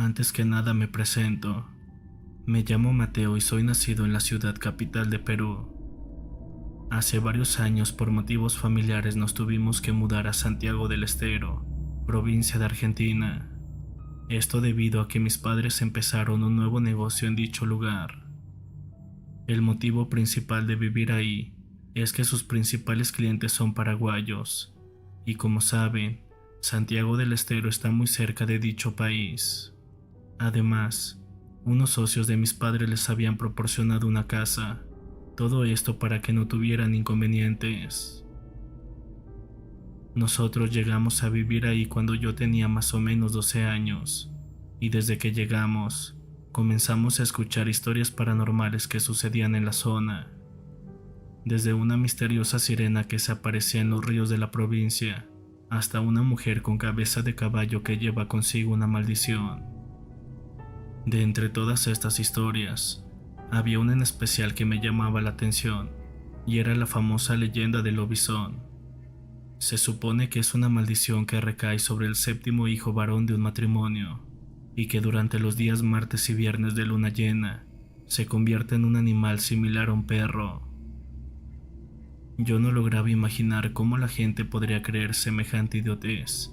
Antes que nada me presento. Me llamo Mateo y soy nacido en la ciudad capital de Perú. Hace varios años, por motivos familiares, nos tuvimos que mudar a Santiago del Estero, provincia de Argentina. Esto debido a que mis padres empezaron un nuevo negocio en dicho lugar. El motivo principal de vivir ahí es que sus principales clientes son paraguayos, y como saben, Santiago del Estero está muy cerca de dicho país. Además, unos socios de mis padres les habían proporcionado una casa, todo esto para que no tuvieran inconvenientes. Nosotros llegamos a vivir ahí cuando yo tenía más o menos 12 años, y desde que llegamos, comenzamos a escuchar historias paranormales que sucedían en la zona. Desde una misteriosa sirena que se aparecía en los ríos de la provincia, hasta una mujer con cabeza de caballo que lleva consigo una maldición. De entre todas estas historias, había una en especial que me llamaba la atención, y era la famosa leyenda del lobizón. Se supone que es una maldición que recae sobre el séptimo hijo varón de un matrimonio, y que durante los días martes y viernes de luna llena, se convierte en un animal similar a un perro. Yo no lograba imaginar cómo la gente podría creer semejante idiotez,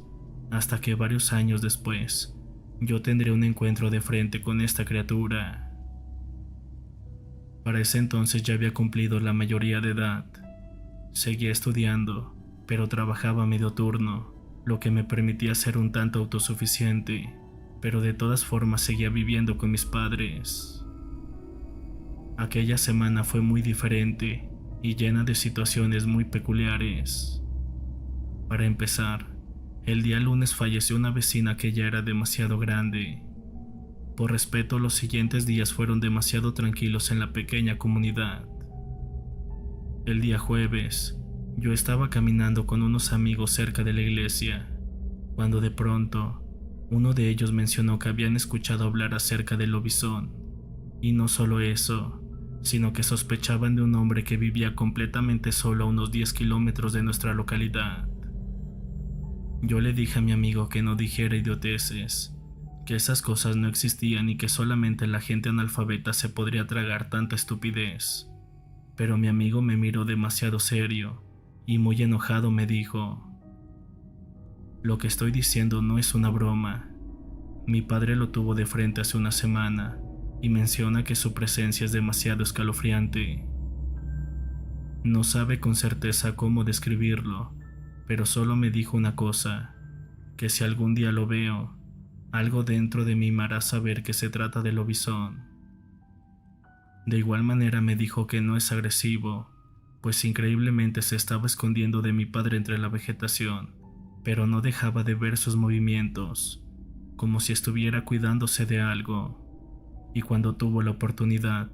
hasta que varios años después, yo tendré un encuentro de frente con esta criatura. Para ese entonces ya había cumplido la mayoría de edad. Seguía estudiando, pero trabajaba a medio turno, lo que me permitía ser un tanto autosuficiente, pero de todas formas seguía viviendo con mis padres. Aquella semana fue muy diferente y llena de situaciones muy peculiares. Para empezar, el día lunes falleció una vecina que ya era demasiado grande. Por respeto, los siguientes días fueron demasiado tranquilos en la pequeña comunidad. El día jueves, yo estaba caminando con unos amigos cerca de la iglesia, cuando de pronto, uno de ellos mencionó que habían escuchado hablar acerca del lobizón, y no solo eso, sino que sospechaban de un hombre que vivía completamente solo a unos 10 kilómetros de nuestra localidad. Yo le dije a mi amigo que no dijera idioteces, que esas cosas no existían y que solamente la gente analfabeta se podría tragar tanta estupidez. Pero mi amigo me miró demasiado serio y muy enojado me dijo: "Lo que estoy diciendo no es una broma. Mi padre lo tuvo de frente hace una semana y menciona que su presencia es demasiado escalofriante. No sabe con certeza cómo describirlo, pero solo me dijo una cosa, que si algún día lo veo, algo dentro de mí me hará saber que se trata de lobizón". De igual manera me dijo que no es agresivo, pues increíblemente se estaba escondiendo de mi padre entre la vegetación, pero no dejaba de ver sus movimientos, como si estuviera cuidándose de algo, y cuando tuvo la oportunidad,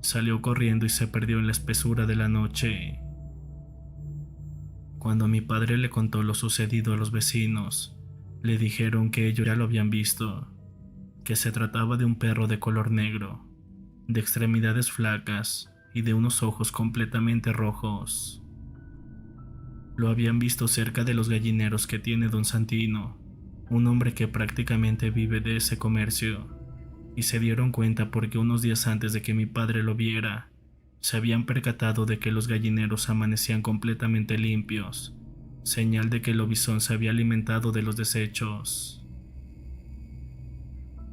salió corriendo y se perdió en la espesura de la noche. Cuando mi padre le contó lo sucedido a los vecinos, le dijeron que ellos ya lo habían visto, que se trataba de un perro de color negro, de extremidades flacas y de unos ojos completamente rojos. Lo habían visto cerca de los gallineros que tiene don Santino, un hombre que prácticamente vive de ese comercio, y se dieron cuenta porque unos días antes de que mi padre lo viera, se habían percatado de que los gallineros amanecían completamente limpios, señal de que el lobizón se había alimentado de los desechos.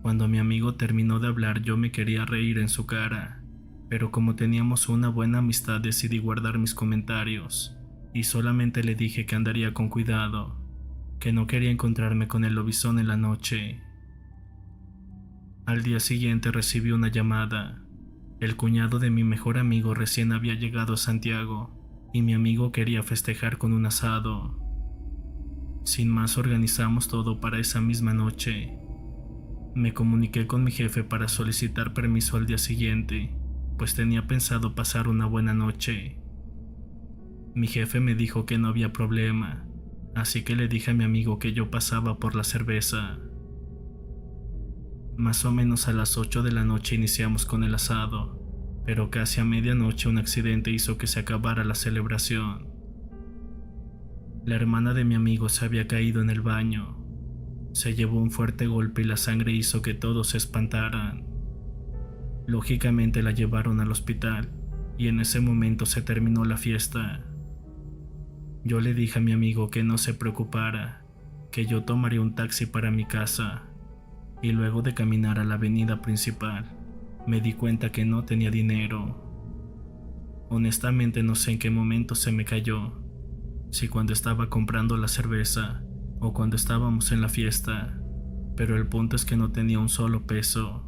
Cuando mi amigo terminó de hablar, yo me quería reír en su cara, pero como teníamos una buena amistad decidí guardar mis comentarios, y solamente le dije que andaría con cuidado, que no quería encontrarme con el lobizón en la noche. Al día siguiente recibí una llamada. El cuñado de mi mejor amigo recién había llegado a Santiago y mi amigo quería festejar con un asado. Sin más, organizamos todo para esa misma noche. Me comuniqué con mi jefe para solicitar permiso al día siguiente, pues tenía pensado pasar una buena noche. Mi jefe me dijo que no había problema, así que le dije a mi amigo que yo pasaba por la cerveza. Más o menos a las 8 de la noche iniciamos con el asado, pero casi a medianoche un accidente hizo que se acabara la celebración. La hermana de mi amigo se había caído en el baño. se llevó un fuerte golpe y la sangre hizo que todos se espantaran. Lógicamente la llevaron al hospital y en ese momento se terminó la fiesta. Yo le dije a mi amigo que no se preocupara, que yo tomaría un taxi para mi casa, y luego de caminar a la avenida principal, me di cuenta que no tenía dinero. Honestamente no sé en qué momento se me cayó, si cuando estaba comprando la cerveza o cuando estábamos en la fiesta, pero el punto es que no tenía un solo peso.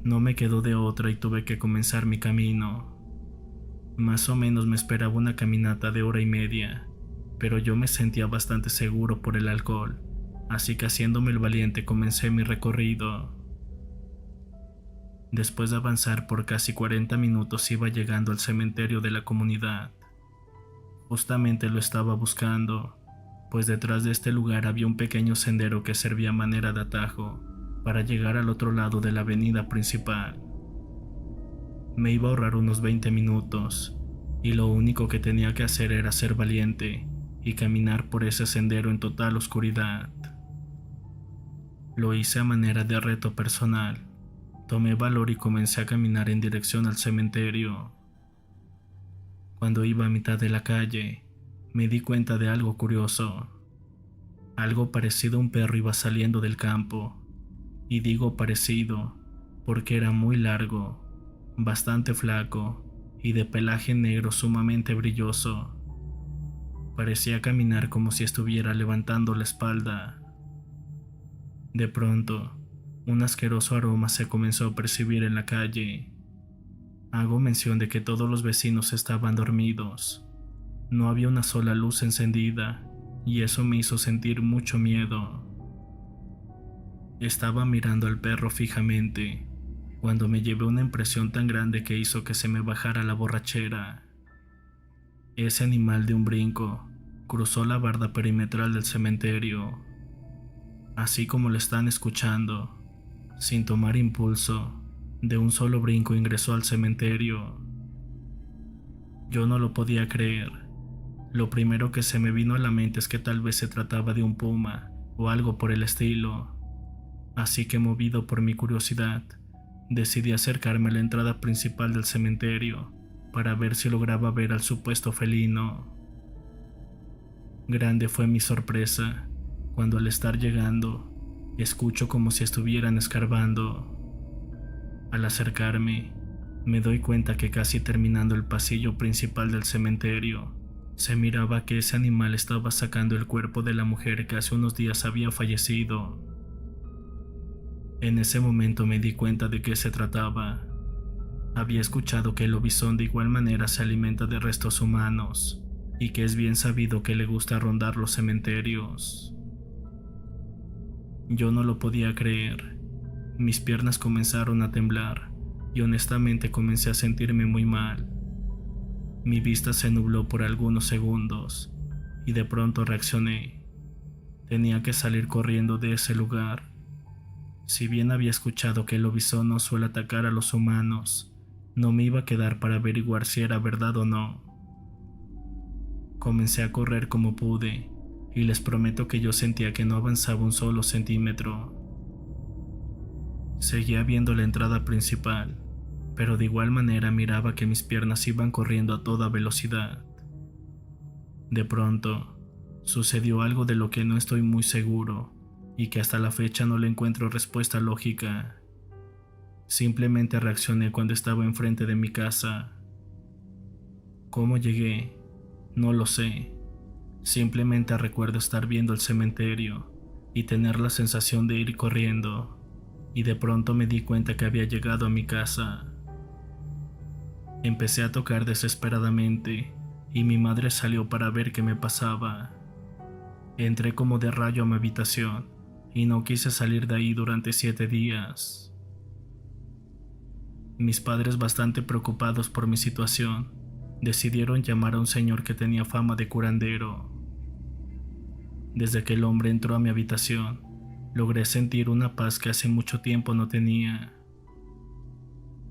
No me quedó de otra y tuve que comenzar mi camino. Más o menos me esperaba una caminata de 1 hora y media, pero yo me sentía bastante seguro por el alcohol, así que haciéndome el valiente comencé mi recorrido. Después de avanzar por casi 40 minutos iba llegando al cementerio de la comunidad. Justamente lo estaba buscando, pues detrás de este lugar había un pequeño sendero que servía a manera de atajo para llegar al otro lado de la avenida principal. Me iba a ahorrar unos 20 minutos, y lo único que tenía que hacer era ser valiente y caminar por ese sendero en total oscuridad. Lo hice a manera de reto personal. Tomé valor y comencé a caminar en dirección al cementerio. Cuando iba a mitad de la calle, me di cuenta de algo curioso. Algo parecido a un perro iba saliendo del campo, y digo parecido porque era muy largo, bastante flaco y de pelaje negro sumamente brilloso. Parecía caminar como si estuviera levantando la espalda. De pronto, un asqueroso aroma se comenzó a percibir en la calle. Hago mención de que todos los vecinos estaban dormidos. No había una sola luz encendida, y eso me hizo sentir mucho miedo. Estaba mirando al perro fijamente, cuando me llevé una impresión tan grande que hizo que se me bajara la borrachera. Ese animal de un brinco cruzó la barda perimetral del cementerio. Así como lo están escuchando, sin tomar impulso, de un solo brinco ingresó al cementerio. Yo no lo podía creer. Lo primero que se me vino a la mente es que tal vez se trataba de un puma o algo por el estilo. Así que, movido por mi curiosidad, decidí acercarme a la entrada principal del cementerio para ver si lograba ver al supuesto felino. Grande fue mi sorpresa cuando, al estar llegando, escucho como si estuvieran escarbando. Al acercarme, me doy cuenta que casi terminando el pasillo principal del cementerio, se miraba que ese animal estaba sacando el cuerpo de la mujer que hace unos días había fallecido. En ese momento me di cuenta de qué se trataba. Había escuchado que el lobizón de igual manera se alimenta de restos humanos, y que es bien sabido que le gusta rondar los cementerios. Yo no lo podía creer. Mis piernas comenzaron a temblar y honestamente comencé a sentirme muy mal. Mi vista se nubló por algunos segundos y de pronto reaccioné. Tenía que salir corriendo de ese lugar. Si bien había escuchado que el lobizón no suele atacar a los humanos, no me iba a quedar para averiguar si era verdad o no. Comencé a correr como pude y les prometo que yo sentía que no avanzaba un solo centímetro. Seguía viendo la entrada principal, pero de igual manera miraba que mis piernas iban corriendo a toda velocidad. De pronto, sucedió algo de lo que no estoy muy seguro y que hasta la fecha no le encuentro respuesta lógica. Simplemente reaccioné cuando estaba enfrente de mi casa. ¿Cómo llegué? No lo sé. Simplemente recuerdo estar viendo el cementerio y tener la sensación de ir corriendo, y de pronto me di cuenta que había llegado a mi casa. Empecé a tocar desesperadamente y mi madre salió para ver qué me pasaba. Entré como de rayo a mi habitación y no quise salir de ahí durante 7 días. Mis padres, bastante preocupados por mi situación, decidieron llamar a un señor que tenía fama de curandero. Desde que el hombre entró a mi habitación, logré sentir una paz que hace mucho tiempo no tenía.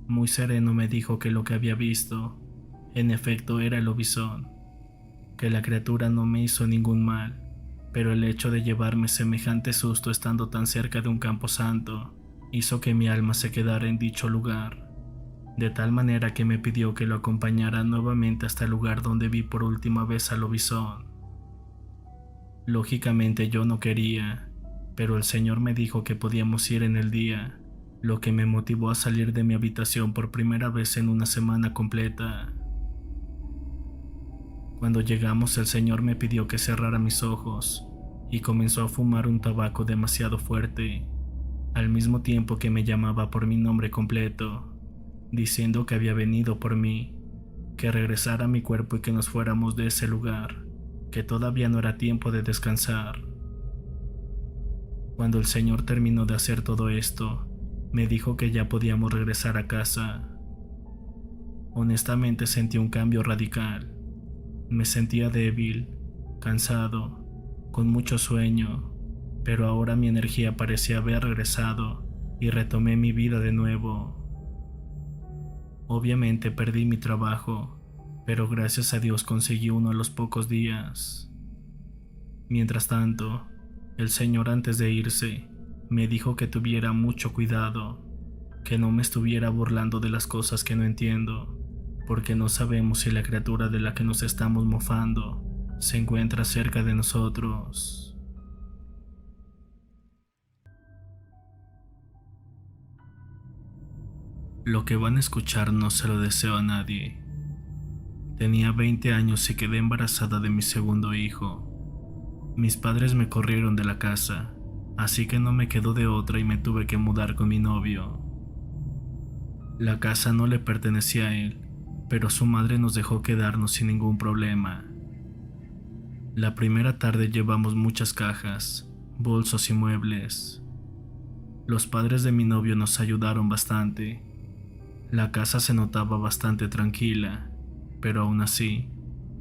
Muy sereno me dijo que lo que había visto, en efecto, era el lobizón, que la criatura no me hizo ningún mal, pero el hecho de llevarme semejante susto estando tan cerca de un camposanto hizo que mi alma se quedara en dicho lugar, de tal manera que me pidió que lo acompañara nuevamente hasta el lugar donde vi por última vez al lobizón. Lógicamente yo no quería, pero el señor me dijo que podíamos ir en el día, lo que me motivó a salir de mi habitación por primera vez en una semana completa. Cuando llegamos, el señor me pidió que cerrara mis ojos y comenzó a fumar un tabaco demasiado fuerte, al mismo tiempo que me llamaba por mi nombre completo, diciendo que había venido por mí, que regresara a mi cuerpo y que nos fuéramos de ese lugar, que todavía no era tiempo de descansar. Cuando el señor terminó de hacer todo esto, me dijo que ya podíamos regresar a casa. Honestamente sentí un cambio radical. Me sentía débil, cansado, con mucho sueño, pero ahora mi energía parecía haber regresado y retomé mi vida de nuevo. Obviamente perdí mi trabajo, pero gracias a Dios conseguí uno a los pocos días. Mientras tanto, el señor antes de irse me dijo que tuviera mucho cuidado, que no me estuviera burlando de las cosas que no entiendo, porque no sabemos si la criatura de la que nos estamos mofando se encuentra cerca de nosotros. Lo que van a escuchar no se lo deseo a nadie. Tenía 20 años y quedé embarazada de mi segundo hijo. Mis padres me corrieron de la casa, así que no me quedó de otra y me tuve que mudar con mi novio. La casa no le pertenecía a él, pero su madre nos dejó quedarnos sin ningún problema. La primera tarde llevamos muchas cajas, bolsos y muebles. Los padres de mi novio nos ayudaron bastante. La casa se notaba bastante tranquila, pero aún así,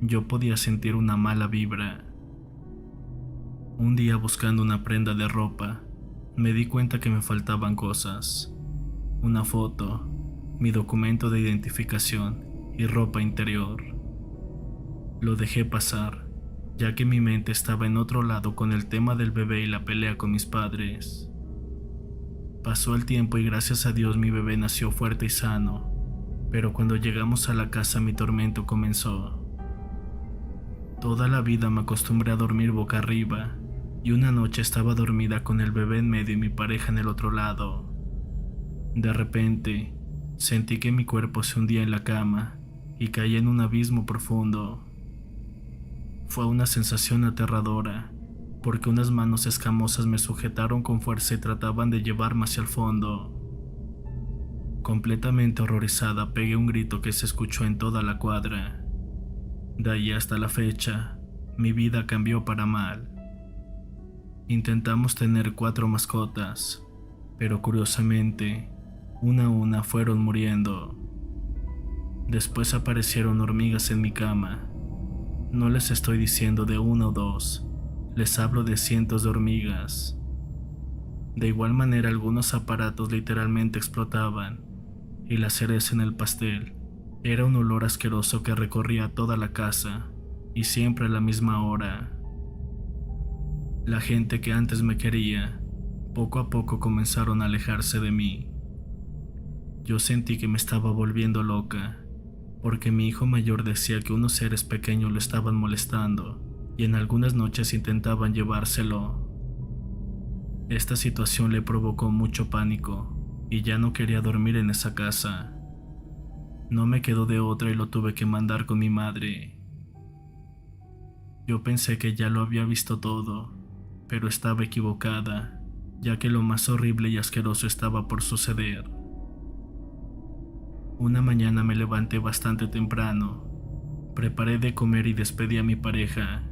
yo podía sentir una mala vibra. Un día buscando una prenda de ropa, me di cuenta que me faltaban cosas. Una foto, mi documento de identificación y ropa interior. Lo dejé pasar, ya que mi mente estaba en otro lado con el tema del bebé y la pelea con mis padres. Pasó el tiempo y gracias a Dios mi bebé nació fuerte y sano, pero cuando llegamos a la casa mi tormento comenzó. Toda la vida me acostumbré a dormir boca arriba, y una noche estaba dormida con el bebé en medio y mi pareja en el otro lado. De repente, sentí que mi cuerpo se hundía en la cama y caía en un abismo profundo. Fue una sensación aterradora, porque unas manos escamosas me sujetaron con fuerza y trataban de llevarme hacia el fondo. Completamente horrorizada, pegué un grito que se escuchó en toda la cuadra. De ahí hasta la fecha, mi vida cambió para mal. Intentamos tener 4 mascotas, pero curiosamente, una a una fueron muriendo. Después aparecieron hormigas en mi cama. No les estoy diciendo de 1 o 2, les hablo de cientos de hormigas. De igual manera, algunos aparatos literalmente explotaban, y la cereza en el pastel era un olor asqueroso que recorría toda la casa, y siempre a la misma hora. La gente que antes me quería, poco a poco comenzaron a alejarse de mí. Yo sentí que me estaba volviendo loca, porque mi hijo mayor decía que unos seres pequeños lo estaban molestando, y en algunas noches intentaban llevárselo. Esta situación le provocó mucho pánico, y ya no quería dormir en esa casa. No me quedó de otra y lo tuve que mandar con mi madre. Yo pensé que ya lo había visto todo, pero estaba equivocada, ya que lo más horrible y asqueroso estaba por suceder. Una mañana me levanté bastante temprano, preparé de comer y despedí a mi pareja.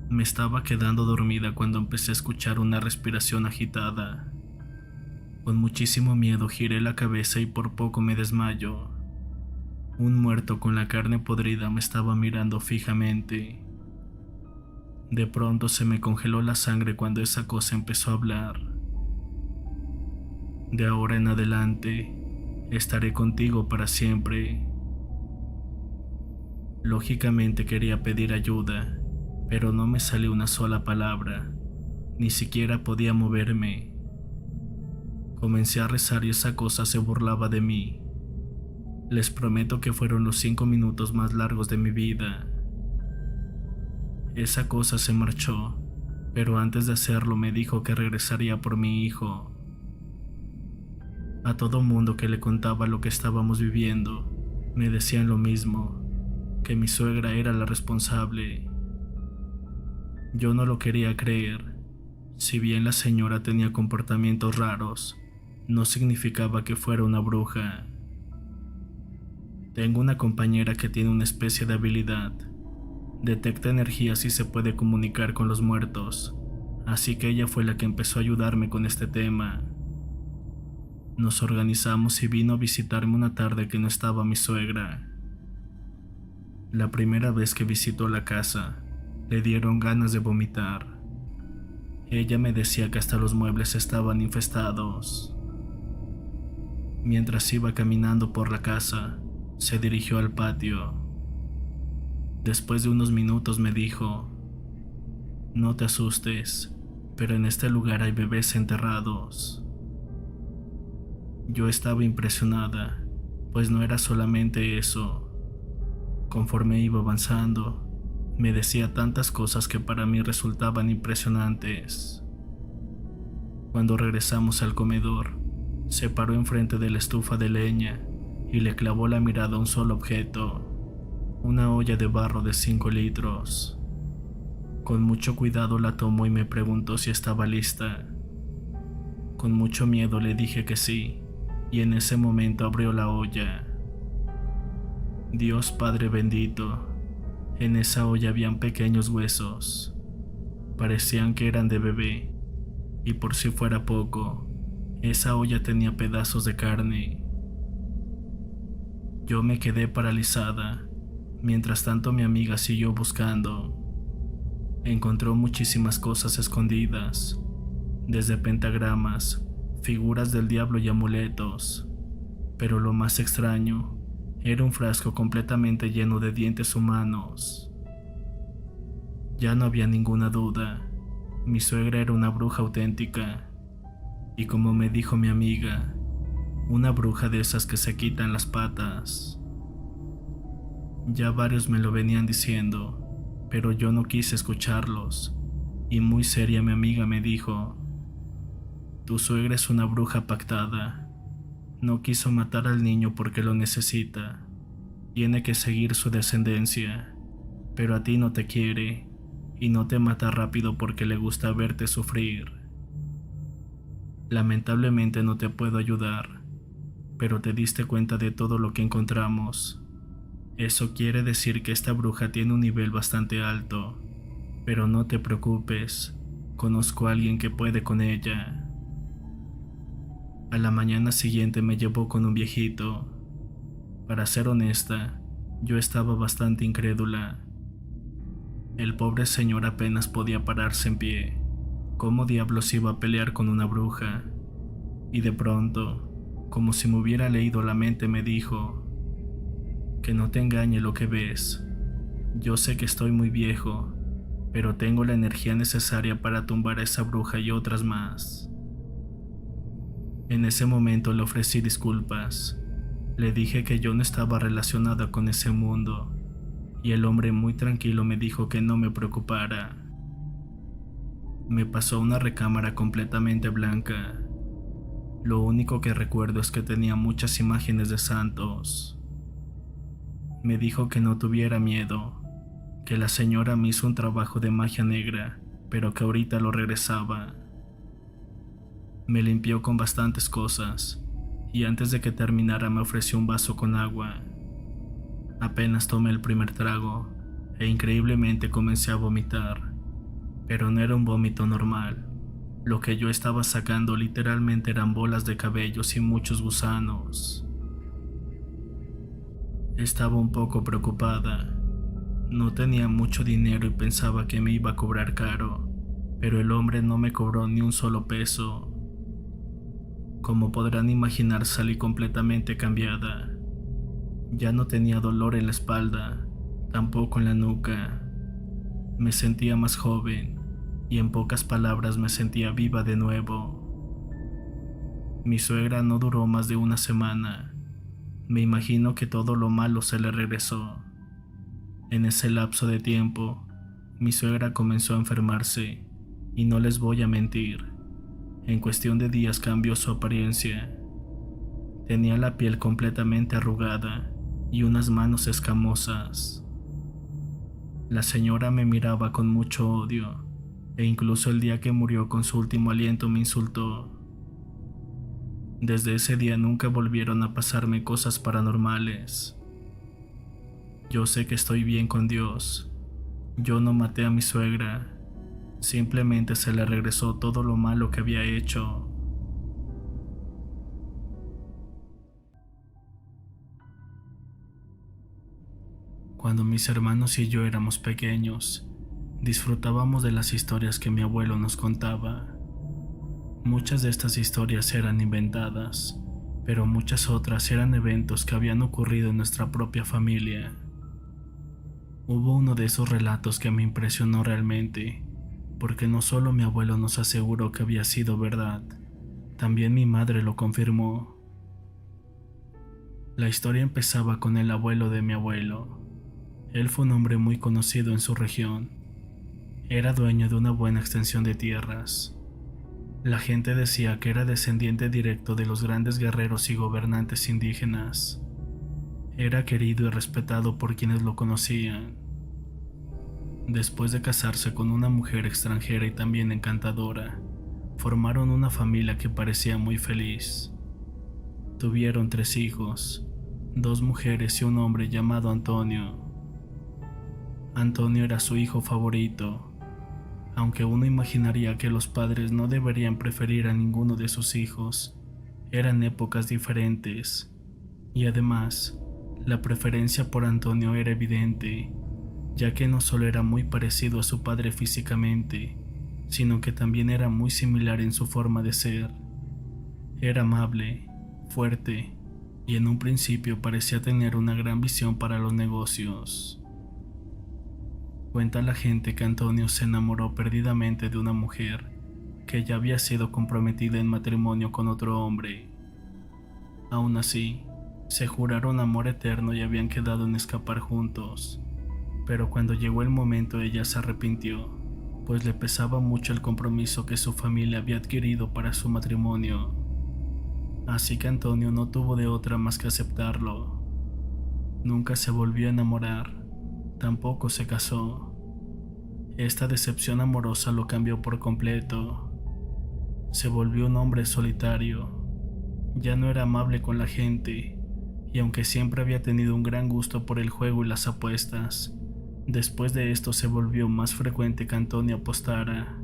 Me estaba quedando dormida cuando empecé a escuchar una respiración agitada. Con muchísimo miedo giré la cabeza y por poco me desmayo. Un muerto con la carne podrida me estaba mirando fijamente. De pronto se me congeló la sangre cuando esa cosa empezó a hablar. De ahora en adelante, estaré contigo para siempre. Lógicamente quería pedir ayuda, pero no me salió una sola palabra, ni siquiera podía moverme. Comencé a rezar y esa cosa se burlaba de mí. Les prometo que fueron los 5 minutos más largos de mi vida. Esa cosa se marchó, pero antes de hacerlo me dijo que regresaría por mi hijo. A todo mundo que le contaba lo que estábamos viviendo, me decían lo mismo, que mi suegra era la responsable. Yo no lo quería creer. Si bien la señora tenía comportamientos raros, no significaba que fuera una bruja. Tengo una compañera que tiene una especie de habilidad. Detecta energías y se puede comunicar con los muertos, así que ella fue la que empezó a ayudarme con este tema. Nos organizamos y vino a visitarme una tarde que no estaba mi suegra. La primera vez que visitó la casa, le dieron ganas de vomitar. Ella me decía que hasta los muebles estaban infestados. Mientras iba caminando por la casa, se dirigió al patio. Después de unos minutos me dijo: "No te asustes, pero en este lugar hay bebés enterrados". Yo estaba impresionada, pues no era solamente eso. Conforme iba avanzando, me decía tantas cosas que para mí resultaban impresionantes. Cuando regresamos al comedor, se paró enfrente de la estufa de leña y le clavó la mirada a un solo objeto, una olla de barro de 5 litros. Con mucho cuidado la tomó y me preguntó si estaba lista. Con mucho miedo le dije que sí, y en ese momento abrió la olla. Dios Padre bendito, en esa olla habían pequeños huesos. Parecían que eran de bebé, y por si fuera poco, esa olla tenía pedazos de carne. Yo me quedé paralizada. Mientras tanto mi amiga siguió buscando. Encontró muchísimas cosas escondidas, desde pentagramas, figuras del diablo y amuletos, pero lo más extraño era un frasco completamente lleno de dientes humanos. Ya no había ninguna duda, mi suegra era una bruja auténtica, y como me dijo mi amiga, una bruja de esas que se quitan las patas. Ya varios me lo venían diciendo, pero yo no quise escucharlos, y muy seria mi amiga me dijo: "Tu suegra es una bruja pactada. No quiso matar al niño porque lo necesita. Tiene que seguir su descendencia, pero a ti no te quiere, y no te mata rápido porque le gusta verte sufrir. Lamentablemente no te puedo ayudar, pero te diste cuenta de todo lo que encontramos. Eso quiere decir que esta bruja tiene un nivel bastante alto, pero no te preocupes, conozco a alguien que puede con ella". A la mañana siguiente me llevó con un viejito. Para ser honesta, yo estaba bastante incrédula. El pobre señor apenas podía pararse en pie. ¿Cómo diablos iba a pelear con una bruja? Y de pronto, como si me hubiera leído la mente, me dijo: "Que no te engañe lo que ves. Yo sé que estoy muy viejo, pero tengo la energía necesaria para tumbar a esa bruja y otras más". En ese momento le ofrecí disculpas. Le dije que yo no estaba relacionada con ese mundo, y el hombre muy tranquilo me dijo que no me preocupara. Me pasó a una recámara completamente blanca. Lo único que recuerdo es que tenía muchas imágenes de santos. Me dijo que no tuviera miedo, que la señora me hizo un trabajo de magia negra, pero que ahorita lo regresaba. Me limpió con bastantes cosas, y antes de que terminara me ofreció un vaso con agua. Apenas tomé el primer trago, e increíblemente comencé a vomitar, pero no era un vómito normal. Lo que yo estaba sacando literalmente eran bolas de cabellos y muchos gusanos. Estaba un poco preocupada. No tenía mucho dinero y pensaba que me iba a cobrar caro, pero el hombre no me cobró ni un solo peso. Como podrán imaginar, salí completamente cambiada. Ya no tenía dolor en la espalda, tampoco en la nuca. Me sentía más joven y en pocas palabras me sentía viva de nuevo. Mi suegra no duró más de una semana. Me imagino que todo lo malo se le regresó. En ese lapso de tiempo, mi suegra comenzó a enfermarse y no les voy a mentir, en cuestión de días cambió su apariencia. Tenía la piel completamente arrugada y unas manos escamosas. La señora me miraba con mucho odio e incluso el día que murió con su último aliento me insultó. Desde ese día nunca volvieron a pasarme cosas paranormales. Yo sé que estoy bien con Dios. Yo no maté a mi suegra. Simplemente se le regresó todo lo malo que había hecho. Cuando mis hermanos y yo éramos pequeños, disfrutábamos de las historias que mi abuelo nos contaba. Muchas de estas historias eran inventadas, pero muchas otras eran eventos que habían ocurrido en nuestra propia familia. Hubo uno de esos relatos que me impresionó realmente, porque no solo mi abuelo nos aseguró que había sido verdad, también mi madre lo confirmó. La historia empezaba con el abuelo de mi abuelo. Él fue un hombre muy conocido en su región. Era dueño de una buena extensión de tierras. La gente decía que era descendiente directo de los grandes guerreros y gobernantes indígenas. Era querido y respetado por quienes lo conocían. Después de casarse con una mujer extranjera y también encantadora, formaron una familia que parecía muy feliz. Tuvieron 3 hijos, 2 mujeres y un hombre llamado Antonio. Antonio era su hijo favorito, aunque uno imaginaría que los padres no deberían preferir a ninguno de sus hijos. Eran épocas diferentes, y además, la preferencia por Antonio era evidente, ya que no solo era muy parecido a su padre físicamente, sino que también era muy similar en su forma de ser. Era amable, fuerte, y en un principio parecía tener una gran visión para los negocios. Cuenta la gente que Antonio se enamoró perdidamente de una mujer que ya había sido comprometida en matrimonio con otro hombre. Aún así, se juraron amor eterno y habían quedado en escapar juntos, pero cuando llegó el momento ella se arrepintió, pues le pesaba mucho el compromiso que su familia había adquirido para su matrimonio. Así que Antonio no tuvo de otra más que aceptarlo. Nunca se volvió a enamorar. Tampoco se casó. Esta decepción amorosa lo cambió por completo. Se volvió un hombre solitario. Ya no era amable con la gente, y aunque siempre había tenido un gran gusto por el juego y las apuestas, después de esto se volvió más frecuente que Antonio apostara,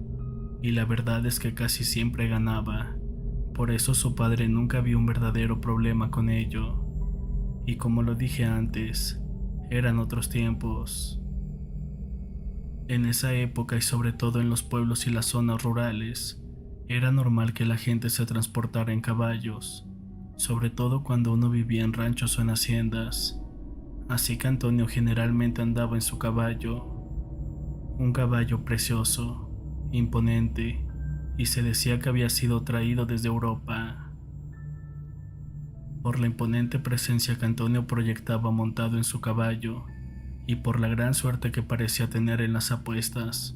y la verdad es que casi siempre ganaba. Por eso su padre nunca vio un verdadero problema con ello. Y como lo dije antes, eran otros tiempos. En esa época y sobre todo en los pueblos y las zonas rurales, era normal que la gente se transportara en caballos, sobre todo cuando uno vivía en ranchos o en haciendas. Así que Antonio generalmente andaba en su caballo, un caballo precioso, imponente, y se decía que había sido traído desde Europa. Por la imponente presencia que Antonio proyectaba montado en su caballo y por la gran suerte que parecía tener en las apuestas,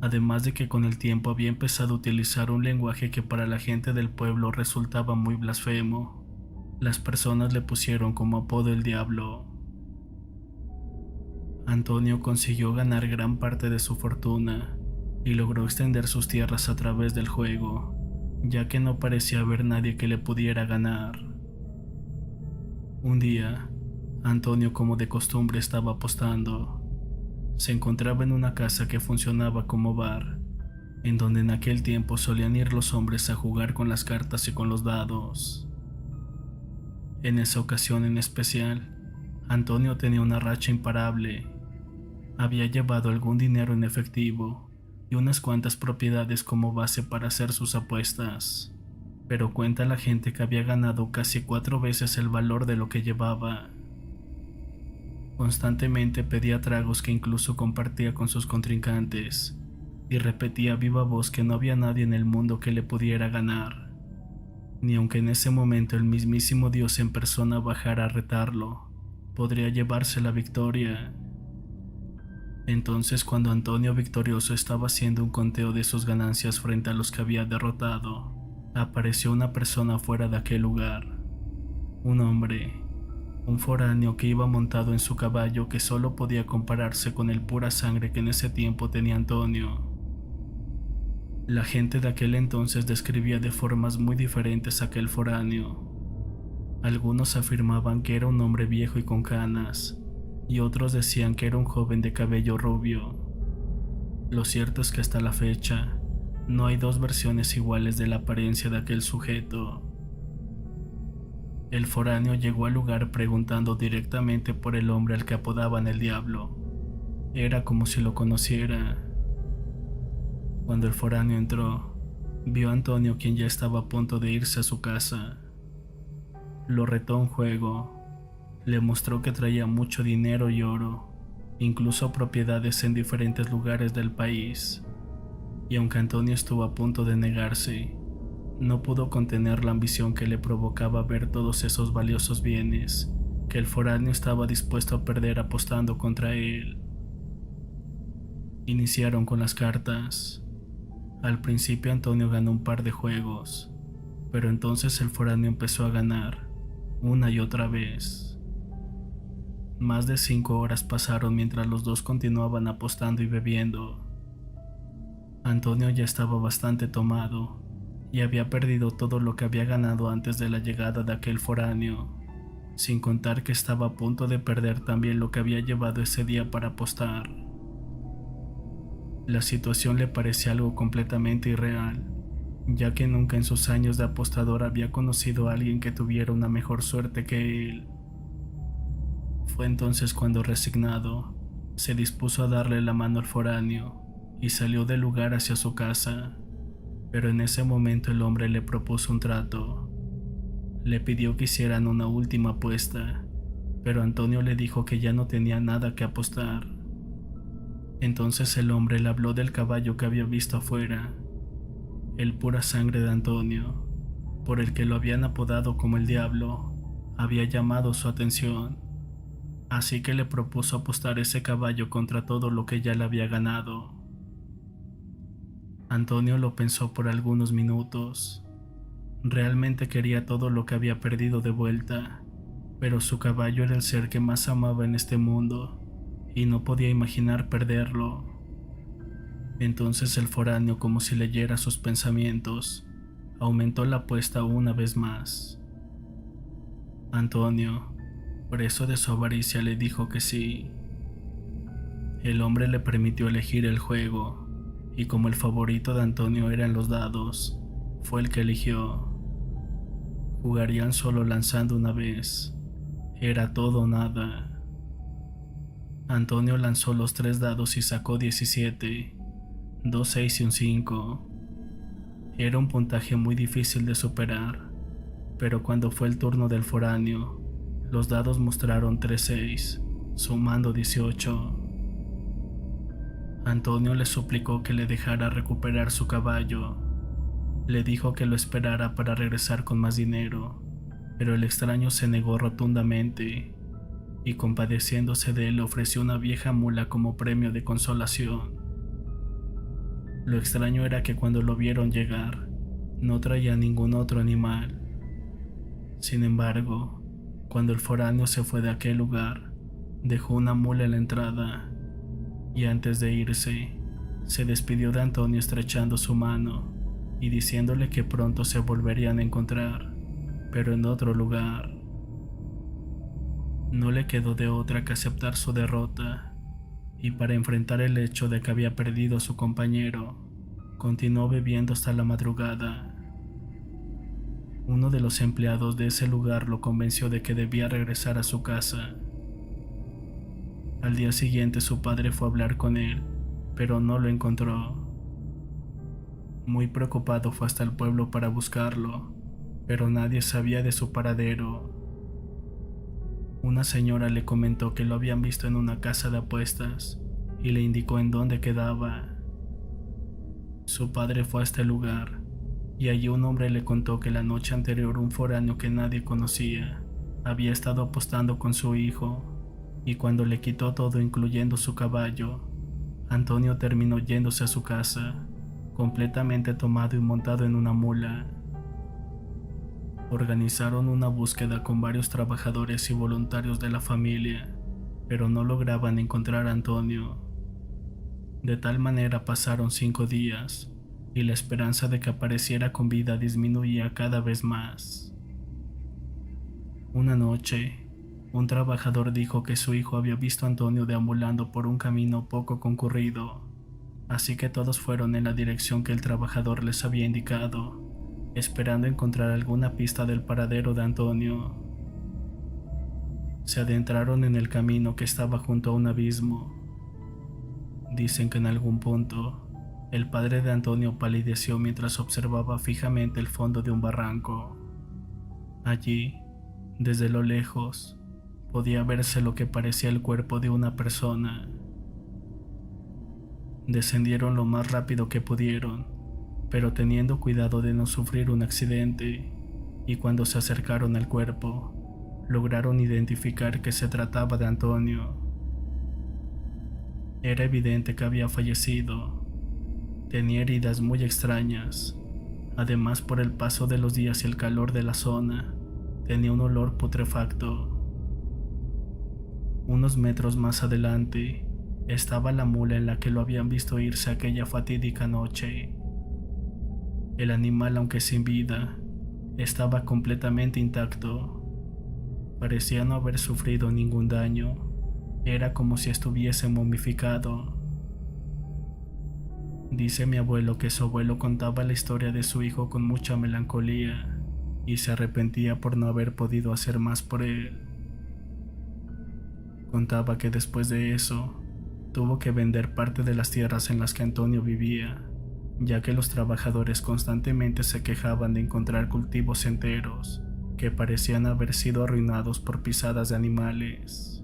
además de que con el tiempo había empezado a utilizar un lenguaje que para la gente del pueblo resultaba muy blasfemo, las personas le pusieron como apodo el Diablo. Antonio consiguió ganar gran parte de su fortuna y logró extender sus tierras a través del juego, ya que no parecía haber nadie que le pudiera ganar. Un día, Antonio, como de costumbre, estaba apostando. Se encontraba en una casa que funcionaba como bar, en donde en aquel tiempo solían ir los hombres a jugar con las cartas y con los dados. En esa ocasión en especial, Antonio tenía una racha imparable. Había llevado algún dinero en efectivo y unas cuantas propiedades como base para hacer sus apuestas. Pero cuenta la gente que había ganado casi 4 veces el valor de lo que llevaba. Constantemente pedía tragos que incluso compartía con sus contrincantes y repetía a viva voz que no había nadie en el mundo que le pudiera ganar, ni aunque en ese momento el mismísimo Dios en persona bajara a retarlo, podría llevarse la victoria. Entonces, cuando Antonio victorioso estaba haciendo un conteo de sus ganancias frente a los que había derrotado, apareció una persona fuera de aquel lugar, un hombre, un foráneo que iba montado en su caballo que solo podía compararse con el pura sangre que en ese tiempo tenía Antonio. La gente de aquel entonces describía de formas muy diferentes a aquel foráneo. Algunos afirmaban que era un hombre viejo y con canas, y otros decían que era un joven de cabello rubio. Lo cierto es que hasta la fecha, no hay dos versiones iguales de la apariencia de aquel sujeto. El foráneo llegó al lugar preguntando directamente por el hombre al que apodaban el Diablo. Era como si lo conociera. Cuando el foráneo entró, vio a Antonio, quien ya estaba a punto de irse a su casa. Lo retó a un juego, le mostró que traía mucho dinero y oro, incluso propiedades en diferentes lugares del país. Y aunque Antonio estuvo a punto de negarse, no pudo contener la ambición que le provocaba ver todos esos valiosos bienes que el foráneo estaba dispuesto a perder apostando contra él. Iniciaron con las cartas. Al principio Antonio ganó un par de juegos, pero entonces el foráneo empezó a ganar, una y otra vez. Más de 5 horas pasaron mientras los dos continuaban apostando y bebiendo. Antonio ya estaba bastante tomado y había perdido todo lo que había ganado antes de la llegada de aquel foráneo, sin contar que estaba a punto de perder también lo que había llevado ese día para apostar. La situación le parecía algo completamente irreal, ya que nunca en sus años de apostador había conocido a alguien que tuviera una mejor suerte que él. Fue entonces cuando, resignado, se dispuso a darle la mano al foráneo y salió del lugar hacia su casa, pero en ese momento el hombre le propuso un trato. Le pidió que hicieran una última apuesta, pero Antonio le dijo que ya no tenía nada que apostar. Entonces el hombre le habló del caballo que había visto afuera, el pura sangre de Antonio, por el que lo habían apodado como el Diablo, había llamado su atención, así que le propuso apostar ese caballo contra todo lo que ya le había ganado. Antonio lo pensó por algunos minutos. Realmente quería todo lo que había perdido de vuelta, pero su caballo era el ser que más amaba en este mundo y no podía imaginar perderlo. Entonces el foráneo, como si leyera sus pensamientos, aumentó la apuesta una vez más. Antonio, preso de su avaricia, le dijo que sí. El hombre le permitió elegir el juego, y como el favorito de Antonio eran los dados, fue el que eligió. Jugarían solo lanzando una vez. Era todo o nada. Antonio lanzó los 3 dados y sacó 17, 2 6 y un 5. Era un puntaje muy difícil de superar, pero cuando fue el turno del foráneo, los dados mostraron 3 6, sumando 18. Antonio le suplicó que le dejara recuperar su caballo. Le dijo que lo esperara para regresar con más dinero, pero el extraño se negó rotundamente y, compadeciéndose de él, le ofreció una vieja mula como premio de consolación. Lo extraño era que cuando lo vieron llegar, no traía ningún otro animal. Sin embargo, cuando el foráneo se fue de aquel lugar, dejó una mula en la entrada y antes de irse, se despidió de Antonio estrechando su mano y diciéndole que pronto se volverían a encontrar, pero en otro lugar. No le quedó de otra que aceptar su derrota, y para enfrentar el hecho de que había perdido a su compañero, continuó bebiendo hasta la madrugada. Uno de los empleados de ese lugar lo convenció de que debía regresar a su casa. Al día siguiente su padre fue a hablar con él, pero no lo encontró. Muy preocupado fue hasta el pueblo para buscarlo, pero nadie sabía de su paradero. Una señora le comentó que lo habían visto en una casa de apuestas y le indicó en dónde quedaba. Su padre fue a este lugar y allí un hombre le contó que la noche anterior un foráneo que nadie conocía había estado apostando con su hijo, y cuando le quitó todo incluyendo su caballo, Antonio terminó yéndose a su casa, completamente tomado y montado en una mula. Organizaron una búsqueda con varios trabajadores y voluntarios de la familia, pero no lograban encontrar a Antonio. De tal manera pasaron 5 días, y la esperanza de que apareciera con vida disminuía cada vez más. Una noche, un trabajador dijo que su hijo había visto a Antonio deambulando por un camino poco concurrido, así que todos fueron en la dirección que el trabajador les había indicado, esperando encontrar alguna pista del paradero de Antonio. Se adentraron en el camino que estaba junto a un abismo. Dicen que en algún punto, el padre de Antonio palideció mientras observaba fijamente el fondo de un barranco. Allí, desde lo lejos, podía verse lo que parecía el cuerpo de una persona. Descendieron lo más rápido que pudieron, pero teniendo cuidado de no sufrir un accidente, y cuando se acercaron al cuerpo, lograron identificar que se trataba de Antonio. Era evidente que había fallecido. Tenía heridas muy extrañas. Además, por el paso de los días y el calor de la zona, tenía un olor putrefacto. Unos metros más adelante, estaba la mula en la que lo habían visto irse aquella fatídica noche. El animal, aunque sin vida, estaba completamente intacto. Parecía no haber sufrido ningún daño. Era como si estuviese momificado. Dice mi abuelo que su abuelo contaba la historia de su hijo con mucha melancolía y se arrepentía por no haber podido hacer más por él. Contaba que después de eso, tuvo que vender parte de las tierras en las que Antonio vivía, ya que los trabajadores constantemente se quejaban de encontrar cultivos enteros que parecían haber sido arruinados por pisadas de animales.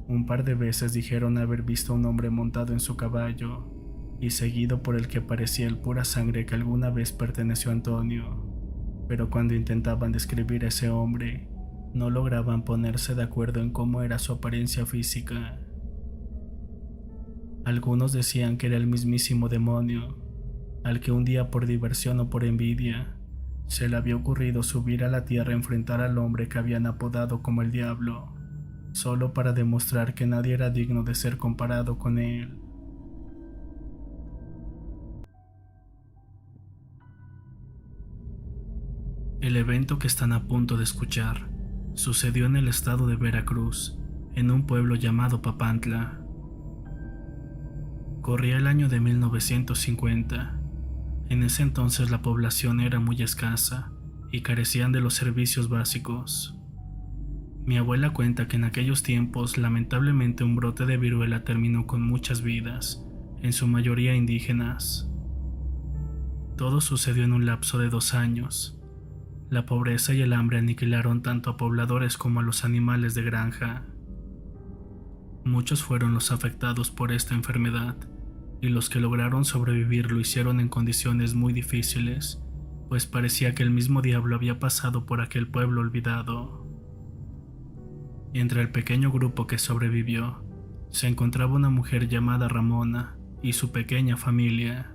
Un par de veces dijeron haber visto a un hombre montado en su caballo y seguido por el que parecía el pura sangre que alguna vez perteneció a Antonio, pero cuando intentaban describir a ese hombre, no lograban ponerse de acuerdo en cómo era su apariencia física. Algunos decían que era el mismísimo demonio, al que un día por diversión o por envidia, se le había ocurrido subir a la tierra a enfrentar al hombre que habían apodado como el Diablo, solo para demostrar que nadie era digno de ser comparado con él. El evento que están a punto de escuchar sucedió en el estado de Veracruz, en un pueblo llamado Papantla. Corría el año de 1950. En ese entonces la población era muy escasa y carecían de los servicios básicos. Mi abuela cuenta que en aquellos tiempos lamentablemente un brote de viruela terminó con muchas vidas, en su mayoría indígenas. Todo sucedió en un lapso de 2 años. La pobreza y el hambre aniquilaron tanto a pobladores como a los animales de granja. Muchos fueron los afectados por esta enfermedad, y los que lograron sobrevivir lo hicieron en condiciones muy difíciles, pues parecía que el mismo diablo había pasado por aquel pueblo olvidado. Entre el pequeño grupo que sobrevivió, se encontraba una mujer llamada Ramona y su pequeña familia.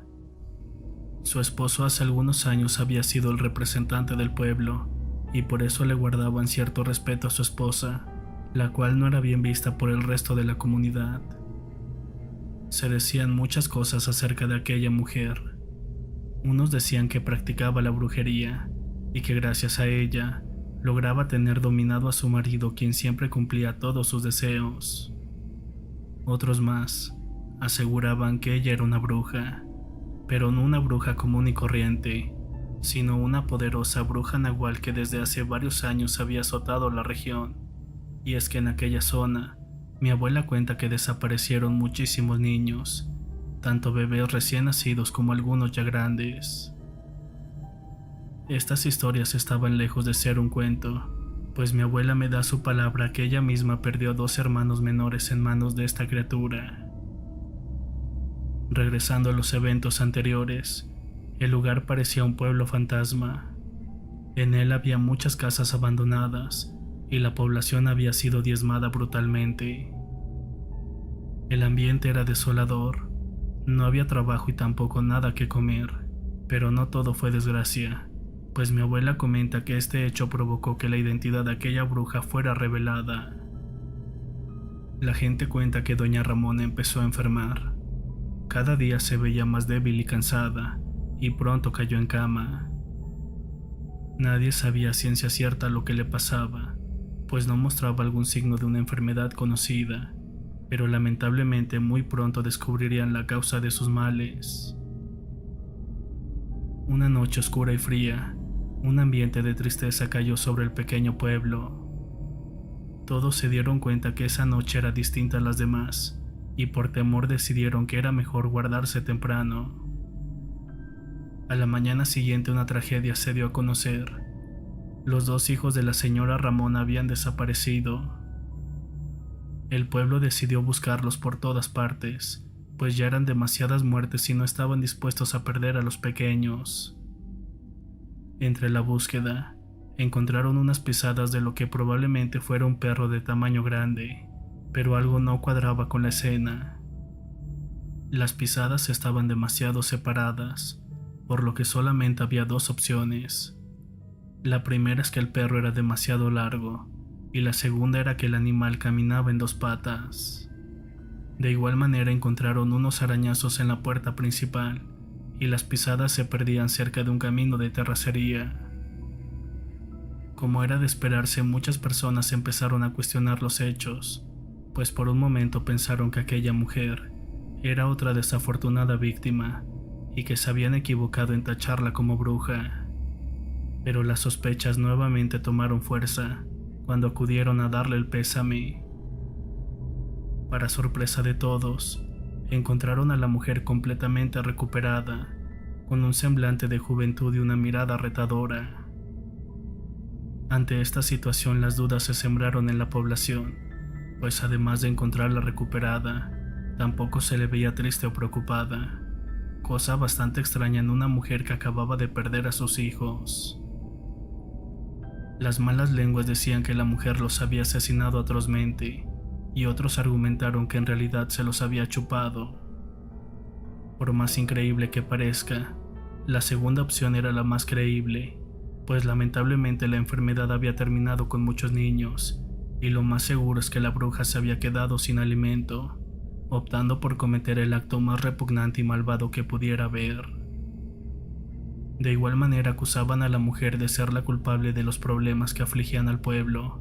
Su esposo hace algunos años había sido el representante del pueblo, y por eso le guardaban cierto respeto a su esposa, la cual no era bien vista por el resto de la comunidad. Se decían muchas cosas acerca de aquella mujer. Unos decían que practicaba la brujería, y que gracias a ella, lograba tener dominado a su marido, quien siempre cumplía todos sus deseos. Otros más aseguraban que ella era una bruja, pero no una bruja común y corriente, sino una poderosa bruja nahual que desde hace varios años había azotado la región. Y es que en aquella zona, mi abuela cuenta que desaparecieron muchísimos niños, tanto bebés recién nacidos como algunos ya grandes. Estas historias estaban lejos de ser un cuento, pues mi abuela me da su palabra que ella misma perdió 2 hermanos menores en manos de esta criatura. Regresando a los eventos anteriores, el lugar parecía un pueblo fantasma. En él había muchas casas abandonadas y la población había sido diezmada brutalmente. El ambiente era desolador, no había trabajo y tampoco nada que comer, pero no todo fue desgracia, pues mi abuela comenta que este hecho provocó que la identidad de aquella bruja fuera revelada. La gente cuenta que doña Ramona empezó a enfermar. Cada día se veía más débil y cansada, y pronto cayó en cama. Nadie sabía a ciencia cierta lo que le pasaba, pues no mostraba algún signo de una enfermedad conocida, pero lamentablemente muy pronto descubrirían la causa de sus males. Una noche oscura y fría, un ambiente de tristeza cayó sobre el pequeño pueblo. Todos se dieron cuenta que esa noche era distinta a las demás, y por temor decidieron que era mejor guardarse temprano. A la mañana siguiente una tragedia se dio a conocer. Los 2 hijos de la señora Ramón habían desaparecido. El pueblo decidió buscarlos por todas partes, pues ya eran demasiadas muertes y no estaban dispuestos a perder a los pequeños. Entre la búsqueda, encontraron unas pisadas de lo que probablemente fuera un perro de tamaño grande, pero algo no cuadraba con la escena. Las pisadas estaban demasiado separadas, por lo que solamente había 2 opciones. La primera es que el perro era demasiado largo, y la segunda era que el animal caminaba en 2 patas. De igual manera encontraron unos arañazos en la puerta principal, y las pisadas se perdían cerca de un camino de terracería. Como era de esperarse, muchas personas empezaron a cuestionar los hechos, pues por un momento pensaron que aquella mujer era otra desafortunada víctima y que se habían equivocado en tacharla como bruja. Pero las sospechas nuevamente tomaron fuerza cuando acudieron a darle el pésame. Para sorpresa de todos, encontraron a la mujer completamente recuperada, con un semblante de juventud y una mirada retadora. Ante esta situación, las dudas se sembraron en la población, pues además de encontrarla recuperada, tampoco se le veía triste o preocupada, cosa bastante extraña en una mujer que acababa de perder a sus hijos. Las malas lenguas decían que la mujer los había asesinado atrozmente, y otros argumentaron que en realidad se los había chupado. Por más increíble que parezca, la segunda opción era la más creíble, pues lamentablemente la enfermedad había terminado con muchos niños, y lo más seguro es que la bruja se había quedado sin alimento, optando por cometer el acto más repugnante y malvado que pudiera haber. De igual manera acusaban a la mujer de ser la culpable de los problemas que afligían al pueblo,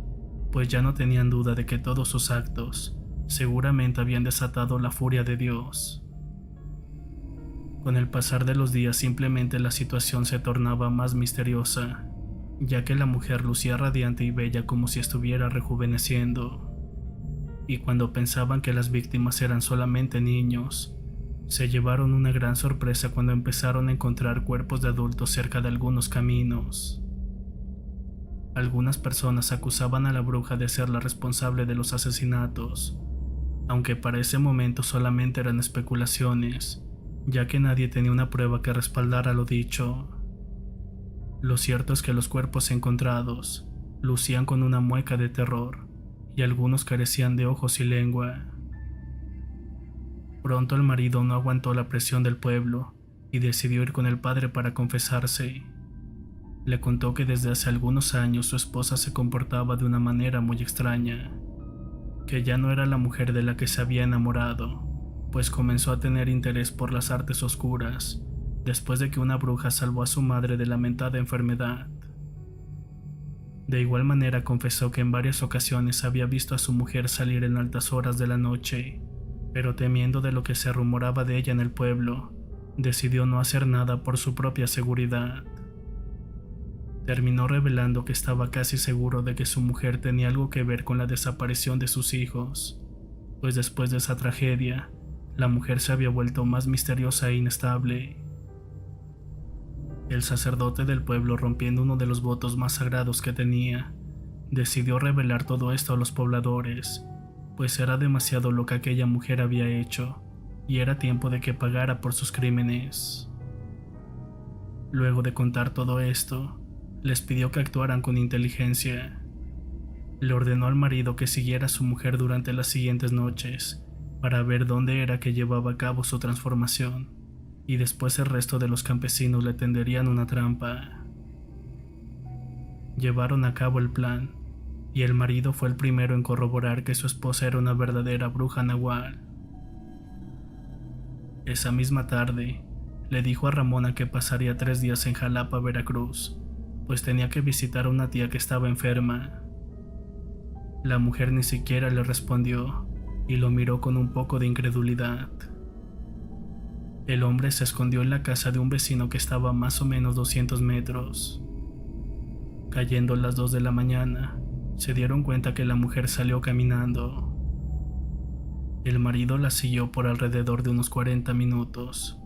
pues ya no tenían duda de que todos sus actos seguramente habían desatado la furia de Dios. Con el pasar de los días simplemente la situación se tornaba más misteriosa, ya que la mujer lucía radiante y bella como si estuviera rejuveneciendo. Y cuando pensaban que las víctimas eran solamente niños, se llevaron una gran sorpresa cuando empezaron a encontrar cuerpos de adultos cerca de algunos caminos. Algunas personas acusaban a la bruja de ser la responsable de los asesinatos, aunque para ese momento solamente eran especulaciones, ya que nadie tenía una prueba que respaldara lo dicho. Lo cierto es que los cuerpos encontrados lucían con una mueca de terror, y algunos carecían de ojos y lengua. Pronto el marido no aguantó la presión del pueblo y decidió ir con el padre para confesarse. Le contó que desde hace algunos años su esposa se comportaba de una manera muy extraña, que ya no era la mujer de la que se había enamorado, pues comenzó a tener interés por las artes oscuras, después de que una bruja salvó a su madre de lamentada enfermedad. De igual manera confesó que en varias ocasiones había visto a su mujer salir en altas horas de la noche, pero temiendo de lo que se rumoraba de ella en el pueblo, decidió no hacer nada por su propia seguridad. Terminó revelando que estaba casi seguro de que su mujer tenía algo que ver con la desaparición de sus hijos, pues después de esa tragedia, la mujer se había vuelto más misteriosa e inestable. El sacerdote del pueblo, rompiendo uno de los votos más sagrados que tenía, Decidió revelar todo esto a los pobladores, pues era demasiado lo que aquella mujer había hecho, y era tiempo de que pagara por sus crímenes. Luego de contar todo esto, les pidió que actuaran con inteligencia. Le ordenó al marido que siguiera a su mujer durante las siguientes noches, para ver dónde era que llevaba a cabo su transformación, y después el resto de los campesinos le tenderían una trampa. Llevaron a cabo el plan, y el marido fue el primero en corroborar que su esposa era una verdadera bruja nahual. Esa misma tarde, le dijo a Ramona que pasaría 3 días en Jalapa, Veracruz, pues tenía que visitar a una tía que estaba enferma. La mujer ni siquiera le respondió y lo miró con un poco de incredulidad. El hombre se escondió en la casa de un vecino que estaba a más o menos 200 metros. Cayendo las 2 de la mañana, se dieron cuenta que la mujer salió caminando. El marido la siguió por alrededor de unos 40 minutos,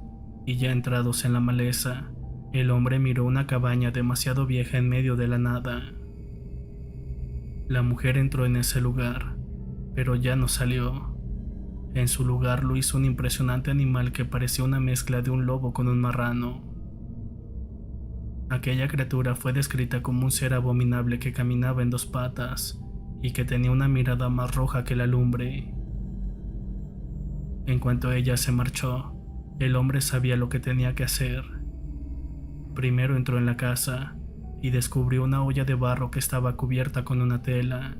y ya entrados en la maleza, el hombre miró una cabaña demasiado vieja en medio de la nada. La mujer entró en ese lugar, pero ya no salió. En su lugar lo hizo un impresionante animal que parecía una mezcla de un lobo con un marrano. Aquella criatura fue descrita como un ser abominable que caminaba en 2 patas y que tenía una mirada más roja que la lumbre. En cuanto ella se marchó, el hombre sabía lo que tenía que hacer. Primero entró en la casa y descubrió una olla de barro que estaba cubierta con una tela.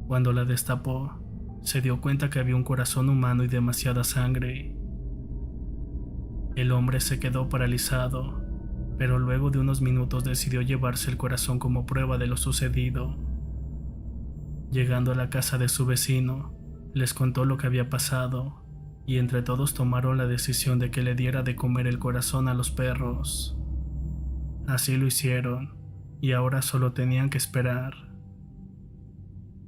Cuando la destapó, se dio cuenta que había un corazón humano y demasiada sangre. El hombre se quedó paralizado, pero luego de unos minutos decidió llevarse el corazón como prueba de lo sucedido. Llegando a la casa de su vecino, les contó lo que había pasado, y entre todos tomaron la decisión de que le diera de comer el corazón a los perros. Así lo hicieron, y ahora solo tenían que esperar.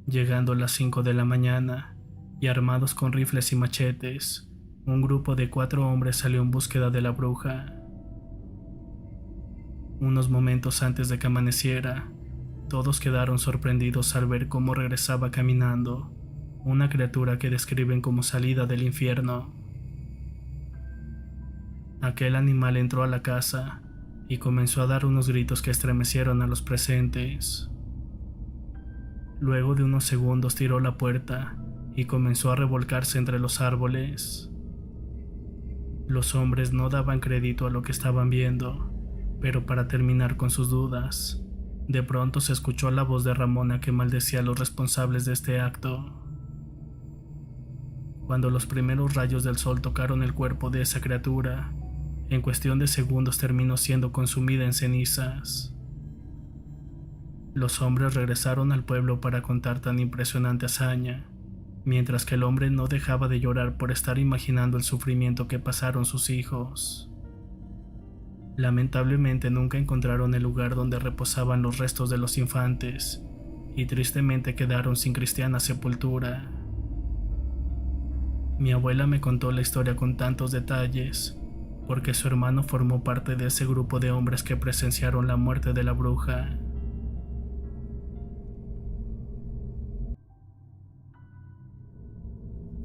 Llegando a las 5 de la mañana, y armados con rifles y machetes, un grupo de 4 hombres salió en búsqueda de la bruja. Unos momentos antes de que amaneciera, todos quedaron sorprendidos al ver cómo regresaba caminando una criatura que describen como salida del infierno. Aquel animal entró a la casa y comenzó a dar unos gritos que estremecieron a los presentes. Luego de unos segundos tiró la puerta y comenzó a revolcarse entre los árboles. Los hombres no daban crédito a lo que estaban viendo, pero para terminar con sus dudas, de pronto se escuchó la voz de Ramona que maldecía a los responsables de este acto. Cuando los primeros rayos del sol tocaron el cuerpo de esa criatura, en cuestión de segundos terminó siendo consumida en cenizas. Los hombres regresaron al pueblo para contar tan impresionante hazaña, mientras que el hombre no dejaba de llorar por estar imaginando el sufrimiento que pasaron sus hijos. Lamentablemente nunca encontraron el lugar donde reposaban los restos de los infantes, y tristemente quedaron sin cristiana sepultura. Mi abuela me contó la historia con tantos detalles, porque su hermano formó parte de ese grupo de hombres que presenciaron la muerte de la bruja.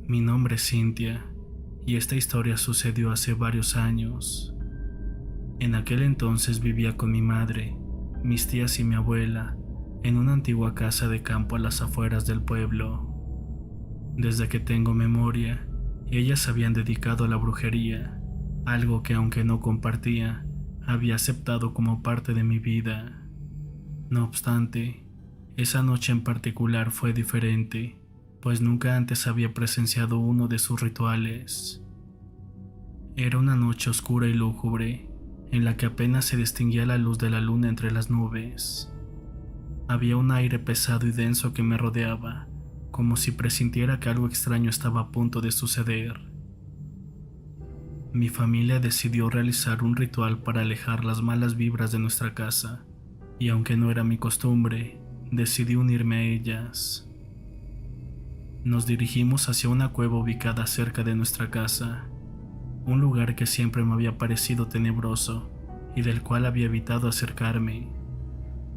Mi nombre es Cintia, y esta historia sucedió hace varios años. En aquel entonces vivía con mi madre, mis tías y mi abuela, en una antigua casa de campo a las afueras del pueblo. Desde que tengo memoria, ellas se habían dedicado a la brujería, algo que aunque no compartía, había aceptado como parte de mi vida. No obstante, esa noche en particular fue diferente, pues nunca antes había presenciado uno de sus rituales. Era una noche oscura y lúgubre, en la que apenas se distinguía la luz de la luna entre las nubes. Había un aire pesado y denso que me rodeaba, como si presintiera que algo extraño estaba a punto de suceder. Mi familia decidió realizar un ritual para alejar las malas vibras de nuestra casa, y aunque no era mi costumbre, decidí unirme a ellas. Nos dirigimos hacia una cueva ubicada cerca de nuestra casa, un lugar que siempre me había parecido tenebroso y del cual había evitado acercarme.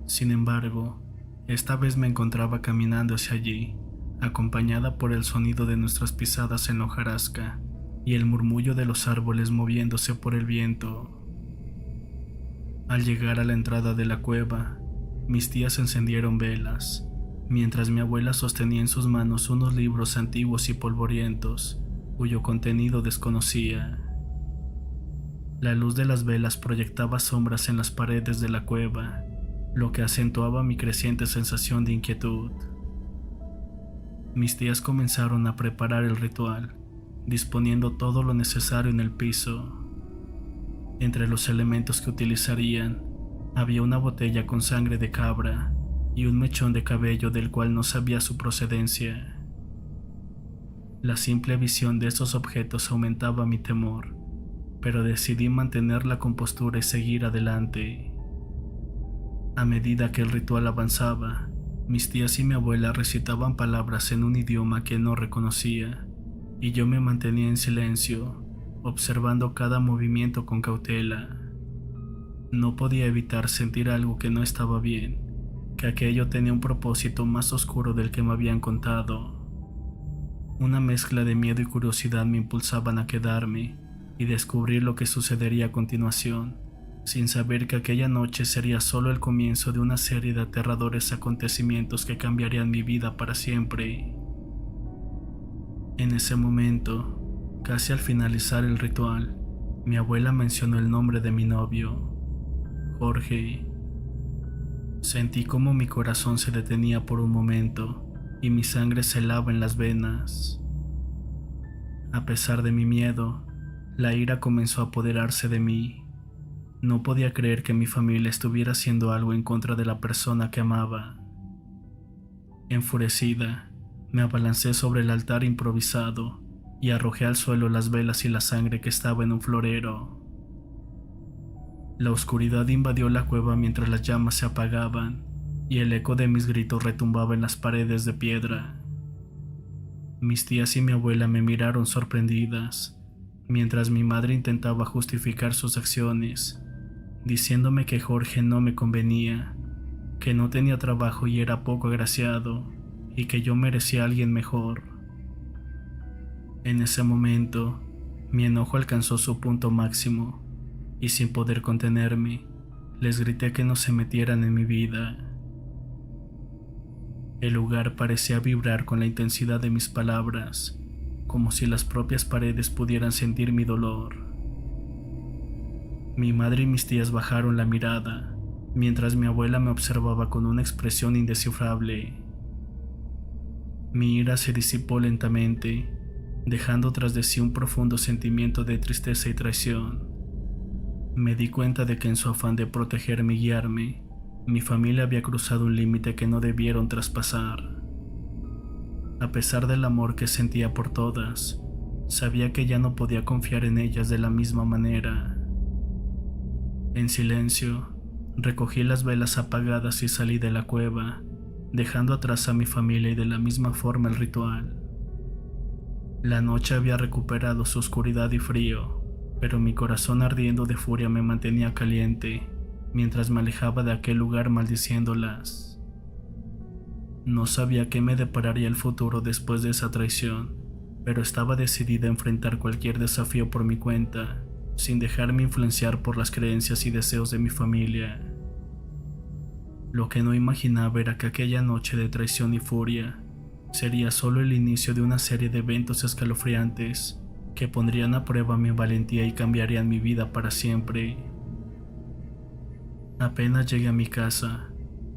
Sin embargo, Esta vez me encontraba caminando hacia allí, acompañada por el sonido de nuestras pisadas en la hojarasca y el murmullo de los árboles moviéndose por el viento. Al llegar a la entrada de la cueva, mis tías encendieron velas, mientras mi abuela sostenía en sus manos unos libros antiguos y polvorientos, cuyo contenido desconocía. La luz de las velas proyectaba sombras en las paredes de la cueva, lo que acentuaba mi creciente sensación de inquietud. Mis tías comenzaron a preparar el ritual, disponiendo todo lo necesario en el piso. Entre los elementos que utilizarían, había una botella con sangre de cabra y un mechón de cabello del cual no sabía su procedencia. La simple visión de esos objetos aumentaba mi temor, pero decidí mantener la compostura y seguir adelante. A medida que el ritual avanzaba, mis tías y mi abuela recitaban palabras en un idioma que no reconocía, y yo me mantenía en silencio, observando cada movimiento con cautela. No podía evitar sentir algo que no estaba bien, que aquello tenía un propósito más oscuro del que me habían contado. Una mezcla de miedo y curiosidad me impulsaban a quedarme y descubrir lo que sucedería a continuación, sin saber que aquella noche sería solo el comienzo de una serie de aterradores acontecimientos que cambiarían mi vida para siempre. En ese momento, casi al finalizar el ritual, mi abuela mencionó el nombre de mi novio, Jorge. Sentí como mi corazón se detenía por un momento y mi sangre se helaba en las venas. A pesar de mi miedo, la ira comenzó a apoderarse de mí. No podía creer que mi familia estuviera haciendo algo en contra de la persona que amaba. Enfurecida, me abalancé sobre el altar improvisado y arrojé al suelo las velas y la sangre que estaba en un florero. La oscuridad invadió la cueva mientras las llamas se apagaban y el eco de mis gritos retumbaba en las paredes de piedra. Mis tías y mi abuela me miraron sorprendidas, mientras mi madre intentaba justificar sus acciones, diciéndome que Jorge no me convenía, que no tenía trabajo y era poco agraciado, y que yo merecía a alguien mejor. En ese momento, mi enojo alcanzó su punto máximo, y sin poder contenerme, les grité que no se metieran en mi vida. El lugar parecía vibrar con la intensidad de mis palabras, como si las propias paredes pudieran sentir mi dolor. Mi madre y mis tías bajaron la mirada, mientras mi abuela me observaba con una expresión indescifrable. Mi ira se disipó lentamente, dejando tras de sí un profundo sentimiento de tristeza y traición. Me di cuenta de que en su afán de protegerme y guiarme, mi familia había cruzado un límite que no debieron traspasar. A pesar del amor que sentía por todas, sabía que ya no podía confiar en ellas de la misma manera. En silencio, recogí las velas apagadas y salí de la cueva, dejando atrás a mi familia y de la misma forma el ritual. La noche había recuperado su oscuridad y frío, pero mi corazón ardiendo de furia me mantenía caliente, mientras me alejaba de aquel lugar maldiciéndolas. No sabía qué me depararía el futuro después de esa traición, pero estaba decidida a enfrentar cualquier desafío por mi cuenta, sin dejarme influenciar por las creencias y deseos de mi familia. Lo que no imaginaba era que aquella noche de traición y furia sería solo el inicio de una serie de eventos escalofriantes que pondrían a prueba mi valentía y cambiarían mi vida para siempre. Apenas llegué a mi casa,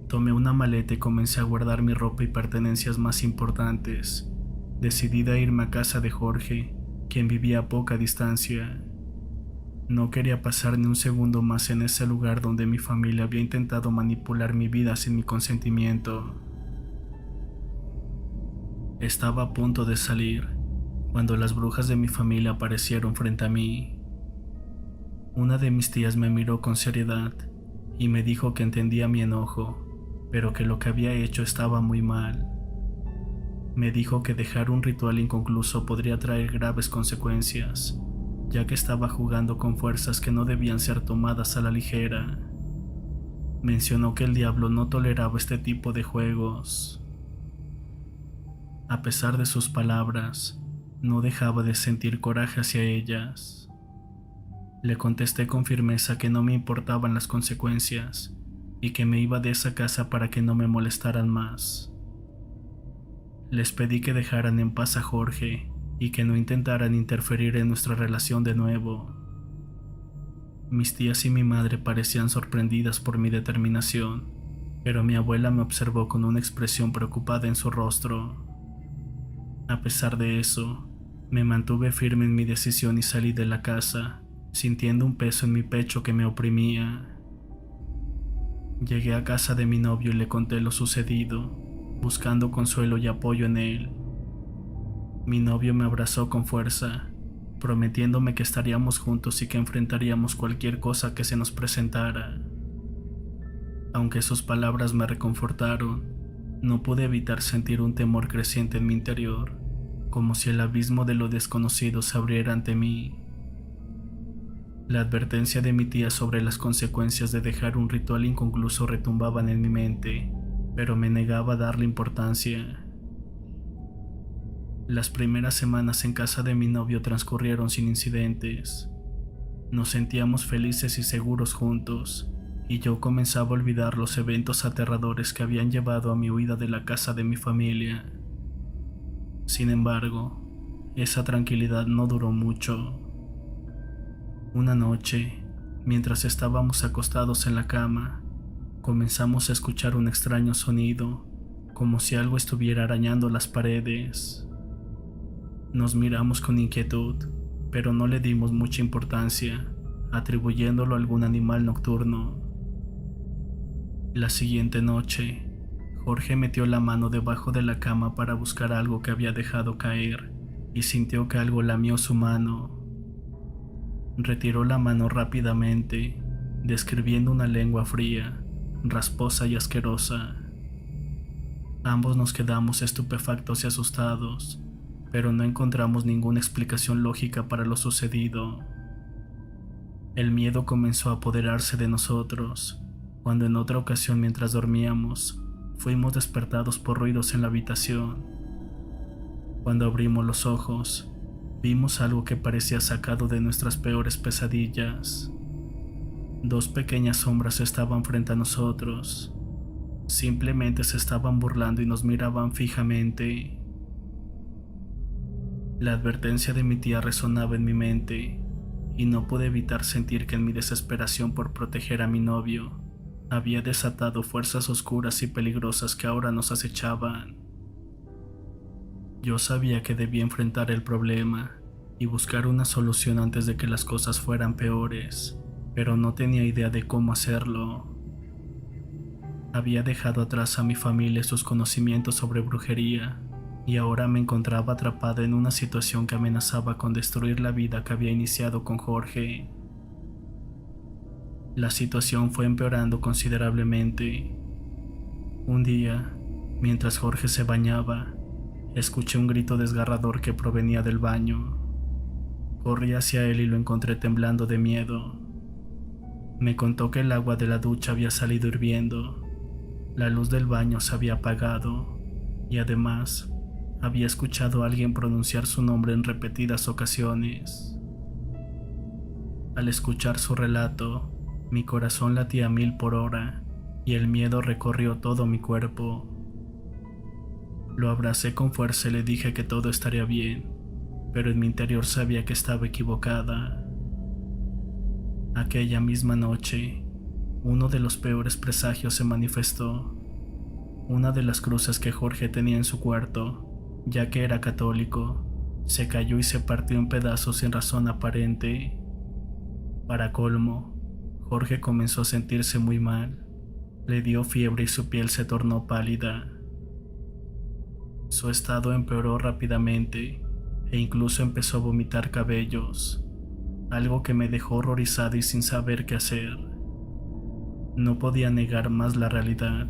tomé una maleta y comencé a guardar mi ropa y pertenencias más importantes, decidida a irme a casa de Jorge, quien vivía a poca distancia. No quería pasar ni un segundo más en ese lugar donde mi familia había intentado manipular mi vida sin mi consentimiento. Estaba a punto de salir, cuando las brujas de mi familia aparecieron frente a mí. Una de mis tías me miró con seriedad y me dijo que entendía mi enojo, pero que lo que había hecho estaba muy mal. Me dijo que dejar un ritual inconcluso podría traer graves consecuencias, ya que estaba jugando con fuerzas que no debían ser tomadas a la ligera. Mencionó que el diablo no toleraba este tipo de juegos. A pesar de sus palabras, no dejaba de sentir coraje hacia ellas. Le contesté con firmeza que no me importaban las consecuencias y que me iba de esa casa para que no me molestaran más. Les pedí que dejaran en paz a Jorge y que no intentaran interferir en nuestra relación de nuevo. Mis tías y mi madre parecían sorprendidas por mi determinación, pero mi abuela me observó con una expresión preocupada en su rostro. A pesar de eso, me mantuve firme en mi decisión y salí de la casa, sintiendo un peso en mi pecho que me oprimía. Llegué a casa de mi novio y le conté lo sucedido, buscando consuelo y apoyo en él. Mi novio me abrazó con fuerza, prometiéndome que estaríamos juntos y que enfrentaríamos cualquier cosa que se nos presentara. Aunque sus palabras me reconfortaron, no pude evitar sentir un temor creciente en mi interior, como si el abismo de lo desconocido se abriera ante mí. La advertencia de mi tía sobre las consecuencias de dejar un ritual inconcluso retumbaban en mi mente, pero me negaba a darle importancia. Las primeras semanas en casa de mi novio transcurrieron sin incidentes. Nos sentíamos felices y seguros juntos, y yo comenzaba a olvidar los eventos aterradores que habían llevado a mi huida de la casa de mi familia. Sin embargo, esa tranquilidad no duró mucho. Una noche, mientras estábamos acostados en la cama, comenzamos a escuchar un extraño sonido, como si algo estuviera arañando las paredes. Nos miramos con inquietud, pero no le dimos mucha importancia, atribuyéndolo a algún animal nocturno. La siguiente noche, Jorge metió la mano debajo de la cama para buscar algo que había dejado caer y sintió que algo lamió su mano. Retiró la mano rápidamente, describiendo una lengua fría, rasposa y asquerosa. Ambos nos quedamos estupefactos y asustados, pero no encontramos ninguna explicación lógica para lo sucedido. El miedo comenzó a apoderarse de nosotros, cuando en otra ocasión mientras dormíamos, fuimos despertados por ruidos en la habitación. Cuando abrimos los ojos, vimos algo que parecía sacado de nuestras peores pesadillas. Dos pequeñas sombras estaban frente a nosotros. Simplemente se estaban burlando y nos miraban fijamente. La advertencia de mi tía resonaba en mi mente, y no pude evitar sentir que en mi desesperación por proteger a mi novio, había desatado fuerzas oscuras y peligrosas que ahora nos acechaban. Yo sabía que debía enfrentar el problema y buscar una solución antes de que las cosas fueran peores, pero no tenía idea de cómo hacerlo. Había dejado atrás a mi familia y sus conocimientos sobre brujería, y ahora me encontraba atrapada en una situación que amenazaba con destruir la vida que había iniciado con Jorge. La situación fue empeorando considerablemente. Un día, mientras Jorge se bañaba, escuché un grito desgarrador que provenía del baño. Corrí hacia él y lo encontré temblando de miedo. Me contó que el agua de la ducha había salido hirviendo, la luz del baño se había apagado y además había escuchado a alguien pronunciar su nombre en repetidas ocasiones. Al escuchar su relato, mi corazón latía a 1000 por hora y el miedo recorrió todo mi cuerpo. Lo abracé con fuerza y le dije que todo estaría bien, pero en mi interior sabía que estaba equivocada. Aquella misma noche, uno de los peores presagios se manifestó. Una de las cruces que Jorge tenía en su cuarto, ya que era católico, se cayó y se partió en pedazos sin razón aparente. Para colmo, Jorge comenzó a sentirse muy mal. Le dio fiebre y su piel se tornó pálida. Su estado empeoró rápidamente e incluso empezó a vomitar cabellos, algo que me dejó horrorizada y sin saber qué hacer. No podía negar más la realidad.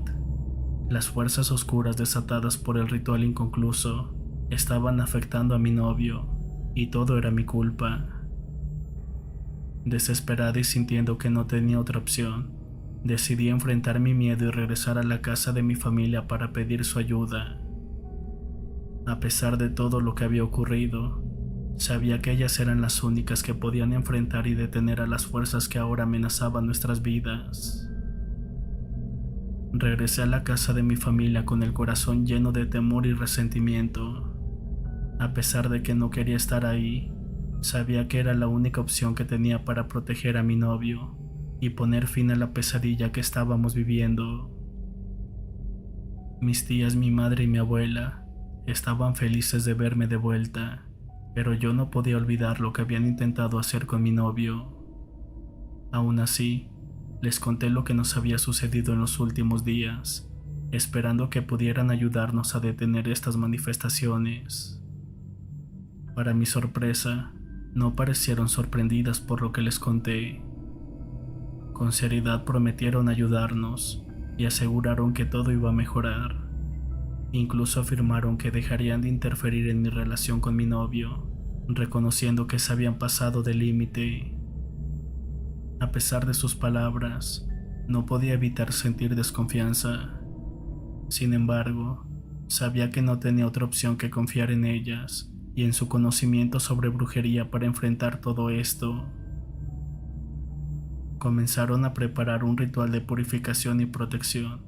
Las fuerzas oscuras desatadas por el ritual inconcluso estaban afectando a mi novio, y todo era mi culpa. Desesperada y sintiendo que no tenía otra opción, Decidí enfrentar mi miedo y regresar a la casa de mi familia para pedir su ayuda. A pesar de todo lo que había ocurrido, sabía que ellas eran las únicas que podían enfrentar y detener a las fuerzas que ahora amenazaban nuestras vidas. Regresé a la casa de mi familia con el corazón lleno de temor y resentimiento. A pesar de que no quería estar ahí, sabía que era la única opción que tenía para proteger a mi novio y poner fin a la pesadilla que estábamos viviendo. Mis tías, mi madre y mi abuela estaban felices de verme de vuelta, pero yo no podía olvidar lo que habían intentado hacer con mi novio. Aún así, les conté lo que nos había sucedido en los últimos días, esperando que pudieran ayudarnos a detener estas manifestaciones. Para mi sorpresa, no parecieron sorprendidas por lo que les conté. Con seriedad prometieron ayudarnos y aseguraron que todo iba a mejorar. Incluso afirmaron que dejarían de interferir en mi relación con mi novio, reconociendo que se habían pasado del límite. A pesar de sus palabras, no podía evitar sentir desconfianza. Sin embargo, sabía que no tenía otra opción que confiar en ellas y en su conocimiento sobre brujería para enfrentar todo esto. Comenzaron a preparar un ritual de purificación y protección,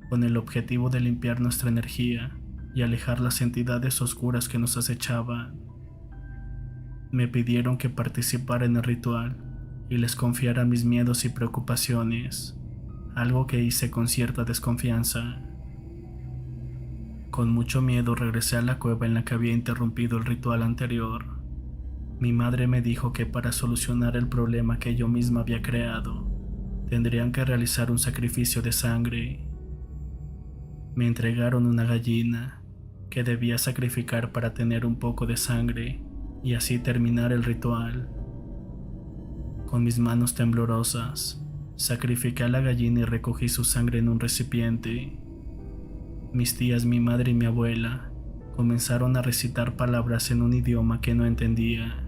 con el objetivo de limpiar nuestra energía y alejar las entidades oscuras que nos acechaban. Me pidieron que participara en el ritual y les confiara mis miedos y preocupaciones, algo que hice con cierta desconfianza. Con mucho miedo regresé a la cueva en la que había interrumpido el ritual anterior. Mi madre me dijo que para solucionar el problema que yo misma había creado, tendrían que realizar un sacrificio de sangre. Me entregaron una gallina que debía sacrificar para tener un poco de sangre y así terminar el ritual. Con mis manos temblorosas, sacrifiqué a la gallina y recogí su sangre en un recipiente. Mis tías, mi madre y mi abuela comenzaron a recitar palabras en un idioma que no entendía.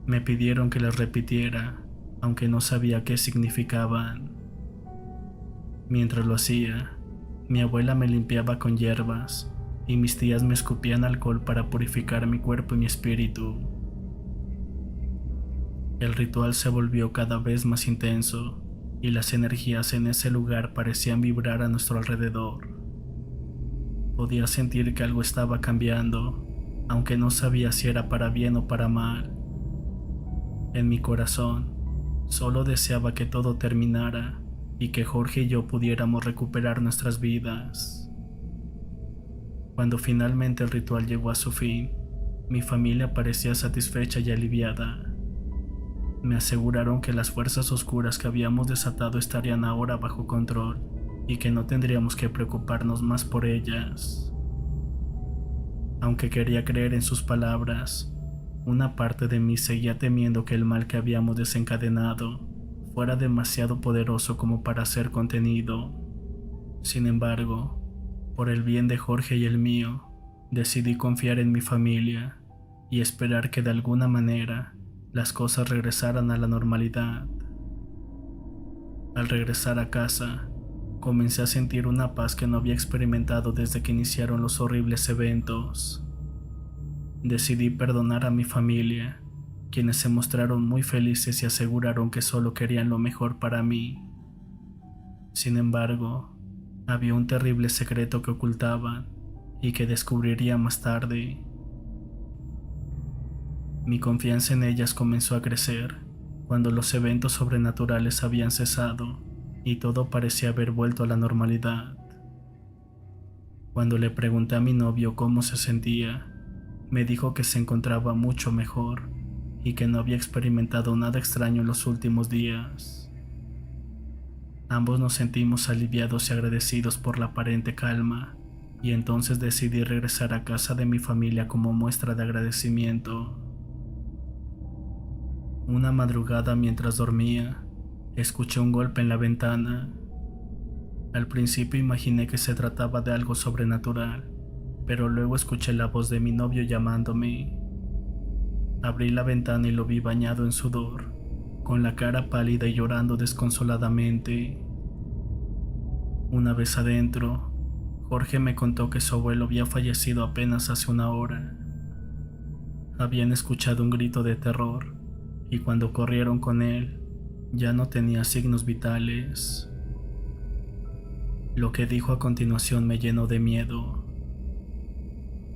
Me pidieron que las repitiera, aunque no sabía qué significaban. Mientras lo hacía, mi abuela me limpiaba con hierbas y mis tías me escupían alcohol para purificar mi cuerpo y mi espíritu. El ritual se volvió cada vez más intenso y las energías en ese lugar parecían vibrar a nuestro alrededor. Podía sentir que algo estaba cambiando, aunque no sabía si era para bien o para mal. En mi corazón, solo deseaba que todo terminara y que Jorge y yo pudiéramos recuperar nuestras vidas. Cuando finalmente el ritual llegó a su fin, mi familia parecía satisfecha y aliviada. Me aseguraron que las fuerzas oscuras que habíamos desatado estarían ahora bajo control y que no tendríamos que preocuparnos más por ellas. Aunque quería creer en sus palabras, una parte de mí seguía temiendo que el mal que habíamos desencadenado fuera demasiado poderoso como para ser contenido. Sin embargo, por el bien de Jorge y el mío, decidí confiar en mi familia y esperar que de alguna manera las cosas regresaran a la normalidad. Al regresar a casa, comencé a sentir una paz que no había experimentado desde que iniciaron los horribles eventos. Decidí perdonar a mi familia, quienes se mostraron muy felices y aseguraron que solo querían lo mejor para mí. Sin embargo, había un terrible secreto que ocultaban y que descubriría más tarde. Mi confianza en ellas comenzó a crecer cuando los eventos sobrenaturales habían cesado y todo parecía haber vuelto a la normalidad. Cuando le pregunté a mi novio cómo se sentía, me dijo que se encontraba mucho mejor y que no había experimentado nada extraño en los últimos días. Ambos nos sentimos aliviados y agradecidos por la aparente calma, y entonces decidí regresar a casa de mi familia como muestra de agradecimiento. Una madrugada mientras dormía, escuché un golpe en la ventana. Al principio imaginé que se trataba de algo sobrenatural, pero luego escuché la voz de mi novio llamándome. Abrí la ventana y lo vi bañado en sudor, con la cara pálida y llorando desconsoladamente. Una vez adentro, Jorge me contó que su abuelo había fallecido apenas hace una hora. Habían escuchado un grito de terror y cuando corrieron con él, ya no tenía signos vitales. Lo que dijo a continuación me llenó de miedo.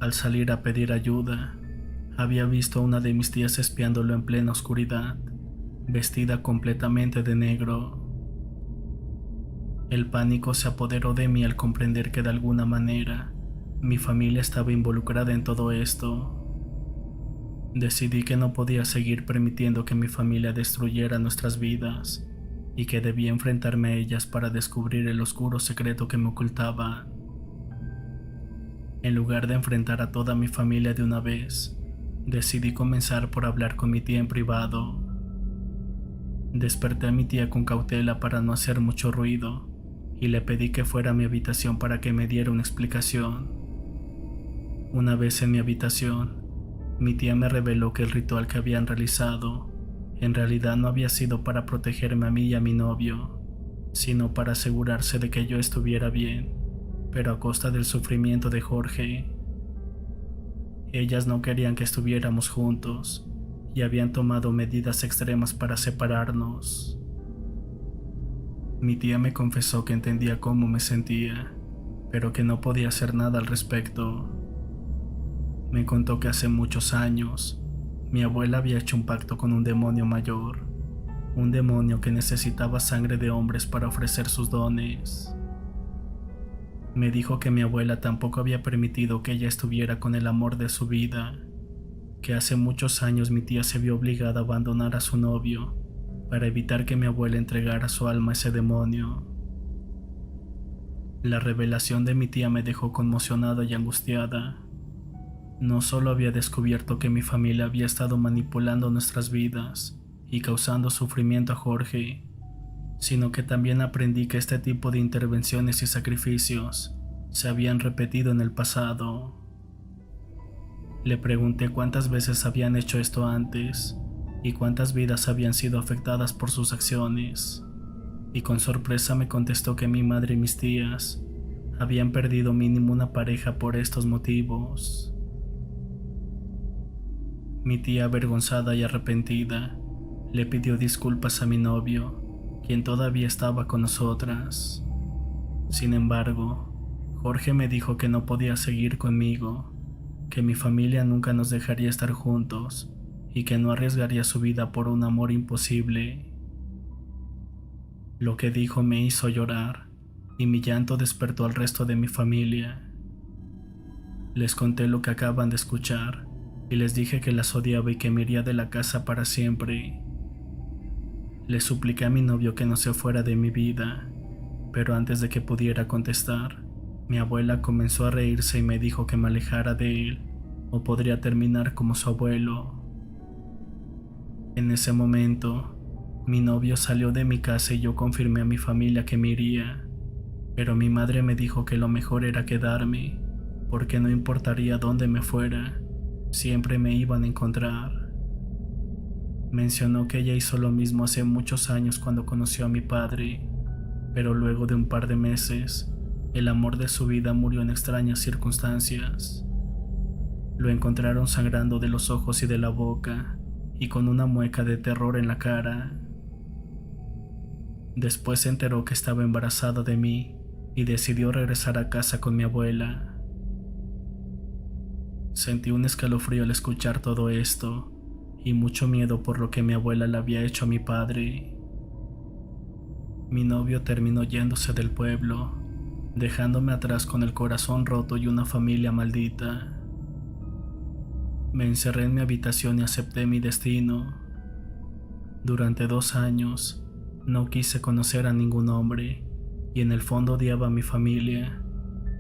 Al salir a pedir ayuda, había visto a una de mis tías espiándolo en plena oscuridad, vestida completamente de negro. El pánico se apoderó de mí al comprender que de alguna manera mi familia estaba involucrada en todo esto. Decidí que no podía seguir permitiendo que mi familia destruyera nuestras vidas y que debía enfrentarme a ellas para descubrir el oscuro secreto que me ocultaba. En lugar de enfrentar a toda mi familia de una vez, decidí comenzar por hablar con mi tía en privado. Desperté a mi tía con cautela para no hacer mucho ruido y le pedí que fuera a mi habitación para que me diera una explicación. Una vez en mi habitación, mi tía me reveló que el ritual que habían realizado en realidad no había sido para protegerme a mí y a mi novio, sino para asegurarse de que yo estuviera bien, pero a costa del sufrimiento de Jorge. Ellas no querían que estuviéramos juntos y habían tomado medidas extremas para separarnos. Mi tía me confesó que entendía cómo me sentía, pero que no podía hacer nada al respecto. Me contó que hace muchos años, mi abuela había hecho un pacto con un demonio mayor, un demonio que necesitaba sangre de hombres para ofrecer sus dones. Me dijo que mi abuela tampoco había permitido que ella estuviera con el amor de su vida, que hace muchos años mi tía se vio obligada a abandonar a su novio para evitar que mi abuela entregara su alma a ese demonio. La revelación de mi tía me dejó conmocionada y angustiada. No solo había descubierto que mi familia había estado manipulando nuestras vidas y causando sufrimiento a Jorge, sino que también aprendí que este tipo de intervenciones y sacrificios se habían repetido en el pasado. Le pregunté cuántas veces habían hecho esto antes y cuántas vidas habían sido afectadas por sus acciones, y con sorpresa me contestó que mi madre y mis tías habían perdido mínimo una pareja por estos motivos. Mi tía, avergonzada y arrepentida, le pidió disculpas a mi novio, quien todavía estaba con nosotras. Sin embargo, Jorge me dijo que no podía seguir conmigo, que mi familia nunca nos dejaría estar juntos y que no arriesgaría su vida por un amor imposible. Lo que dijo me hizo llorar y mi llanto despertó al resto de mi familia. Les conté lo que acaban de escuchar y les dije que las odiaba y que me iría de la casa para siempre. Le supliqué a mi novio que no se fuera de mi vida, pero antes de que pudiera contestar, mi abuela comenzó a reírse y me dijo que me alejara de él o podría terminar como su abuelo. En ese momento, mi novio salió de mi casa y yo confirmé a mi familia que me iría, pero mi madre me dijo que lo mejor era quedarme, porque no importaría dónde me fuera, siempre me iban a encontrar. Mencionó que ella hizo lo mismo hace muchos años cuando conoció a mi padre, pero luego de un par de meses, el amor de su vida murió en extrañas circunstancias. Lo encontraron sangrando de los ojos y de la boca, y con una mueca de terror en la cara. Después se enteró que estaba embarazada de mí y decidió regresar a casa con mi abuela. Sentí un escalofrío al escuchar todo esto y mucho miedo por lo que mi abuela le había hecho a mi padre. Mi novio terminó yéndose del pueblo, dejándome atrás con el corazón roto y una familia maldita. Me encerré en mi habitación y acepté mi destino. Durante 2 años no quise conocer a ningún hombre y en el fondo odiaba a mi familia,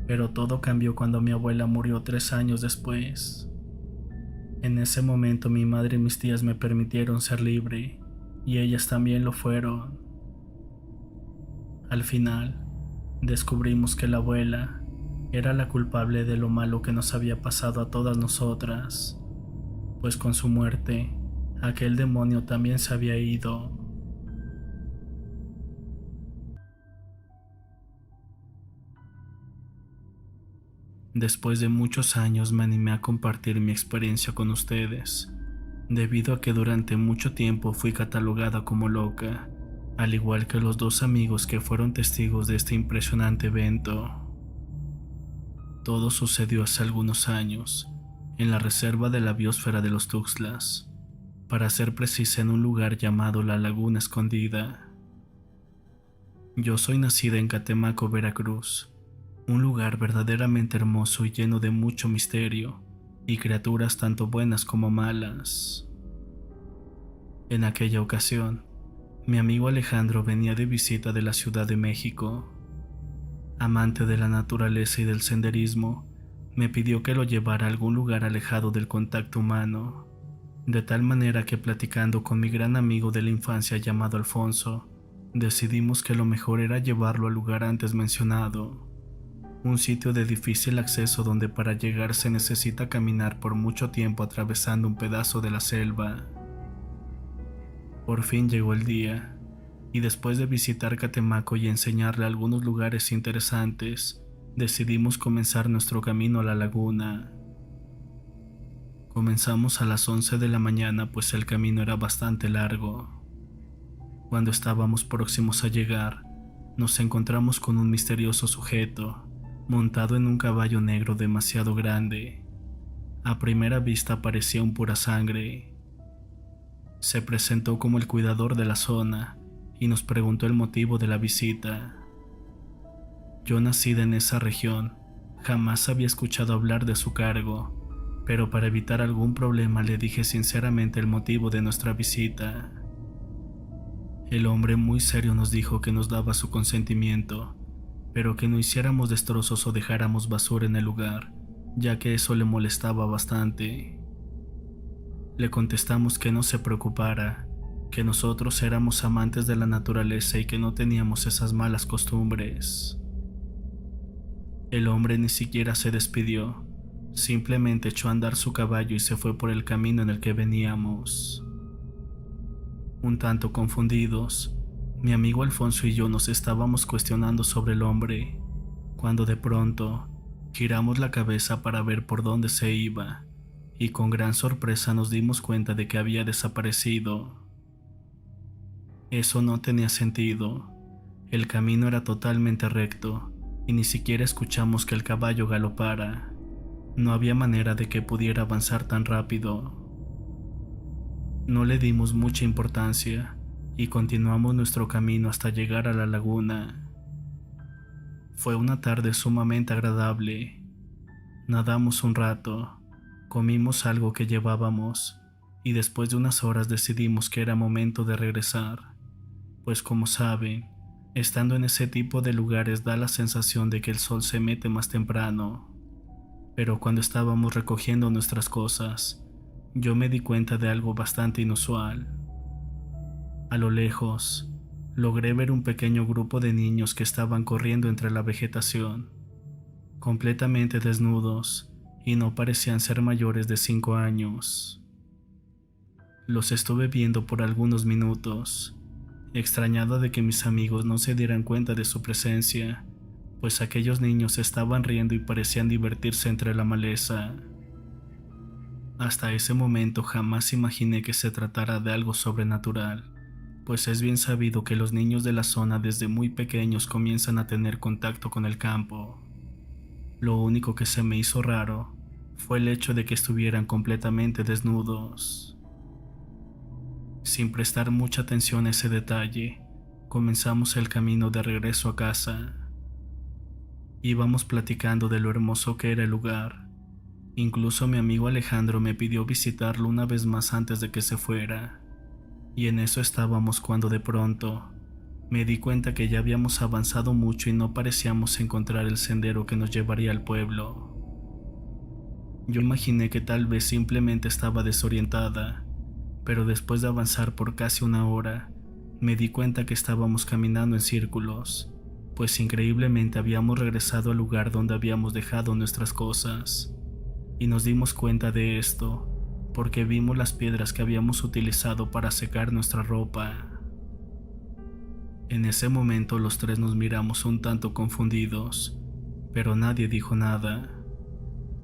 pero todo cambió cuando mi abuela murió 3 años después. En ese momento mi madre y mis tías me permitieron ser libre y ellas también lo fueron. Al final, descubrimos que la abuela era la culpable de lo malo que nos había pasado a todas nosotras, pues con su muerte Aquel demonio también se había ido. Después de muchos años me animé a compartir mi experiencia con ustedes, debido a que durante mucho tiempo fui catalogada como loca, al igual que los dos amigos que fueron testigos de este impresionante evento. Todo sucedió hace algunos años, en la reserva de la biosfera de los Tuxtlas, para ser precisa en un lugar llamado La Laguna Escondida. Yo soy nacida en Catemaco, Veracruz, un lugar verdaderamente hermoso y lleno de mucho misterio y criaturas tanto buenas como malas. En aquella ocasión, mi amigo Alejandro venía de visita de la Ciudad de México. Amante de la naturaleza y del senderismo, me pidió que lo llevara a algún lugar alejado del contacto humano, de tal manera que platicando con mi gran amigo de la infancia llamado Alfonso, decidimos que lo mejor era llevarlo al lugar antes mencionado, un sitio de difícil acceso donde para llegar se necesita caminar por mucho tiempo atravesando un pedazo de la selva. Por fin llegó el día, y después de visitar Catemaco y enseñarle algunos lugares interesantes, decidimos comenzar nuestro camino a la laguna. Comenzamos a las 11 de la mañana, pues el camino era bastante largo. Cuando estábamos próximos a llegar, nos encontramos con un misterioso sujeto, montado en un caballo negro demasiado grande. A primera vista parecía un pura sangre. Se presentó como el cuidador de la zona y nos preguntó el motivo de la visita. Yo, nacida en esa región, jamás había escuchado hablar de su cargo, pero para evitar algún problema le dije sinceramente el motivo de nuestra visita. El hombre muy serio nos dijo que nos daba su consentimiento, pero que no hiciéramos destrozos o dejáramos basura en el lugar, ya que eso le molestaba bastante. Le contestamos que no se preocupara, que nosotros éramos amantes de la naturaleza y que no teníamos esas malas costumbres. El hombre ni siquiera se despidió, simplemente echó a andar su caballo y se fue por el camino en el que veníamos. Un tanto confundidos, mi amigo Alfonso y yo nos estábamos cuestionando sobre el hombre, cuando de pronto giramos la cabeza para ver por dónde se iba, y con gran sorpresa nos dimos cuenta de que había desaparecido. Eso no tenía sentido. El camino era totalmente recto, y ni siquiera escuchamos que el caballo galopara. No había manera de que pudiera avanzar tan rápido. No le dimos mucha importancia y continuamos nuestro camino hasta llegar a la laguna. Fue una tarde sumamente agradable. Nadamos un rato, comimos algo que llevábamos y después de unas horas decidimos que era momento de regresar, pues como saben, estando en ese tipo de lugares da la sensación de que el sol se mete más temprano. Pero cuando estábamos recogiendo nuestras cosas, yo me di cuenta de algo bastante inusual. A lo lejos, logré ver un pequeño grupo de niños que estaban corriendo entre la vegetación, completamente desnudos, y no parecían ser mayores de 5 años. Los estuve viendo por algunos minutos, extrañado de que mis amigos no se dieran cuenta de su presencia, pues aquellos niños estaban riendo y parecían divertirse entre la maleza. Hasta ese momento jamás imaginé que se tratara de algo sobrenatural, pues es bien sabido que los niños de la zona desde muy pequeños comienzan a tener contacto con el campo. Lo único que se me hizo raro fue el hecho de que estuvieran completamente desnudos. Sin prestar mucha atención a ese detalle, comenzamos el camino de regreso a casa. Íbamos platicando de lo hermoso que era el lugar. Incluso mi amigo Alejandro me pidió visitarlo una vez más antes de que se fuera. Y en eso estábamos cuando de pronto me di cuenta que ya habíamos avanzado mucho y no parecíamos encontrar el sendero que nos llevaría al pueblo. Yo imaginé que tal vez simplemente estaba desorientada, pero después de avanzar por casi una hora, me di cuenta que estábamos caminando en círculos, pues increíblemente habíamos regresado al lugar donde habíamos dejado nuestras cosas. Y nos dimos cuenta de esto porque vimos las piedras que habíamos utilizado para secar nuestra ropa. En ese momento los tres nos miramos un tanto confundidos, pero nadie dijo nada.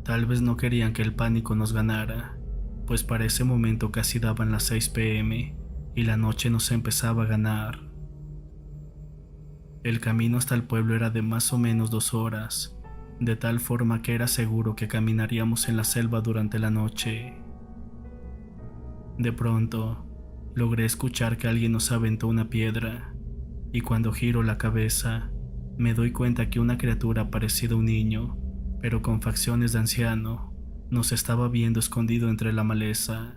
Tal vez no querían que el pánico nos ganara, pues para ese momento casi daban las 6 p.m. y la noche nos empezaba a ganar. El camino hasta el pueblo era de más o menos 2 horas, de tal forma que era seguro que caminaríamos en la selva durante la noche. De pronto, logré escuchar que alguien nos aventó una piedra, y cuando giro la cabeza, me doy cuenta que una criatura parecida a un niño, pero con facciones de anciano, nos estaba viendo escondido entre la maleza.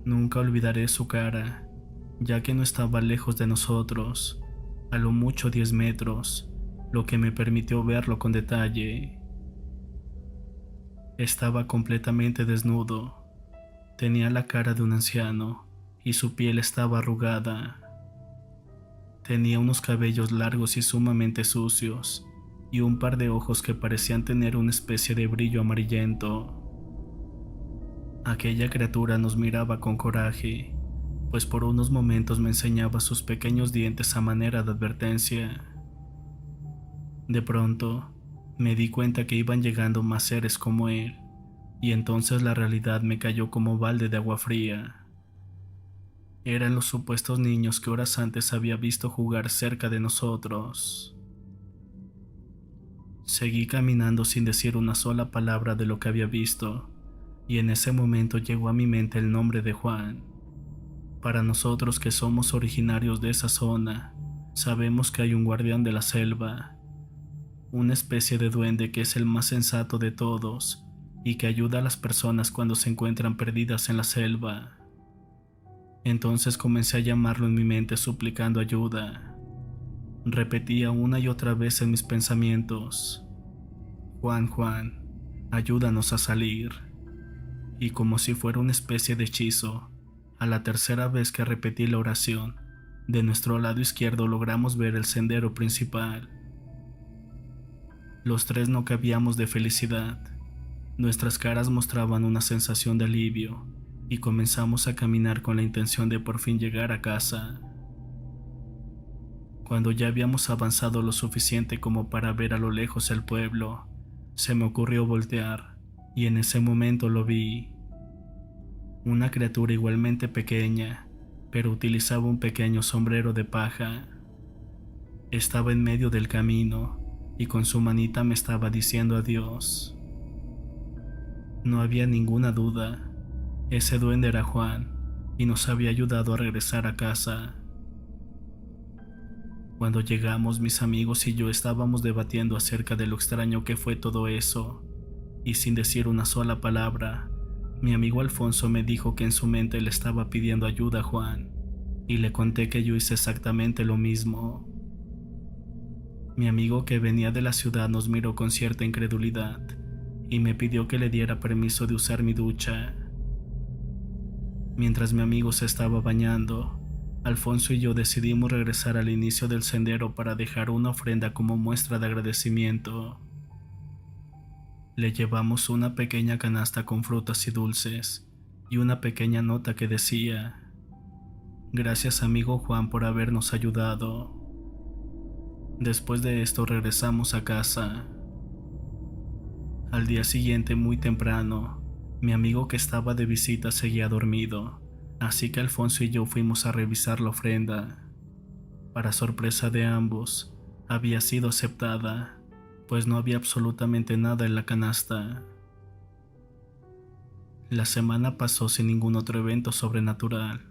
Nunca olvidaré su cara, ya que no estaba lejos de nosotros, a lo mucho 10 metros, lo que me permitió verlo con detalle. Estaba completamente desnudo, tenía la cara de un anciano y su piel estaba arrugada. Tenía unos cabellos largos y sumamente sucios, y un par de ojos que parecían tener una especie de brillo amarillento. Aquella criatura nos miraba con coraje, pues por unos momentos me enseñaba sus pequeños dientes a manera de advertencia. De pronto, me di cuenta que iban llegando más seres como él, y entonces la realidad me cayó como balde de agua fría. Eran los supuestos niños que horas antes había visto jugar cerca de nosotros. Seguí caminando sin decir una sola palabra de lo que había visto, y en ese momento llegó a mi mente el nombre de Juan. Para nosotros que somos originarios de esa zona, sabemos que hay un guardián de la selva, una especie de duende que es el más sensato de todos y que ayuda a las personas cuando se encuentran perdidas en la selva. Entonces comencé a llamarlo en mi mente suplicando ayuda. Repetía una y otra vez en mis pensamientos: Juan, Juan, ayúdanos a salir. Y como si fuera una especie de hechizo, a la tercera vez que repetí la oración, de nuestro lado izquierdo logramos ver el sendero principal. Los tres no cabíamos de felicidad. Nuestras caras mostraban una sensación de alivio, y comenzamos a caminar con la intención de por fin llegar a casa. Cuando ya habíamos avanzado lo suficiente como para ver a lo lejos el pueblo, se me ocurrió voltear, y en ese momento lo vi. Una criatura igualmente pequeña, pero utilizaba un pequeño sombrero de paja. Estaba en medio del camino, y con su manita me estaba diciendo adiós. No había ninguna duda, ese duende era Juan, y nos había ayudado a regresar a casa. Cuando llegamos, mis amigos y yo estábamos debatiendo acerca de lo extraño que fue todo eso, y sin decir una sola palabra, mi amigo Alfonso me dijo que en su mente le estaba pidiendo ayuda a Juan, y le conté que yo hice exactamente lo mismo. Mi amigo, que venía de la ciudad, nos miró con cierta incredulidad y me pidió que le diera permiso de usar mi ducha. Mientras mi amigo se estaba bañando, Alfonso y yo decidimos regresar al inicio del sendero para dejar una ofrenda como muestra de agradecimiento. Le llevamos una pequeña canasta con frutas y dulces y una pequeña nota que decía: Gracias, amigo Juan, por habernos ayudado. Después de esto regresamos a casa. Al día siguiente, muy temprano, mi amigo que estaba de visita seguía dormido, así que Alfonso y yo fuimos a revisar la ofrenda. Para sorpresa de ambos, había sido aceptada, pues no había absolutamente nada en la canasta. La semana pasó sin ningún otro evento sobrenatural.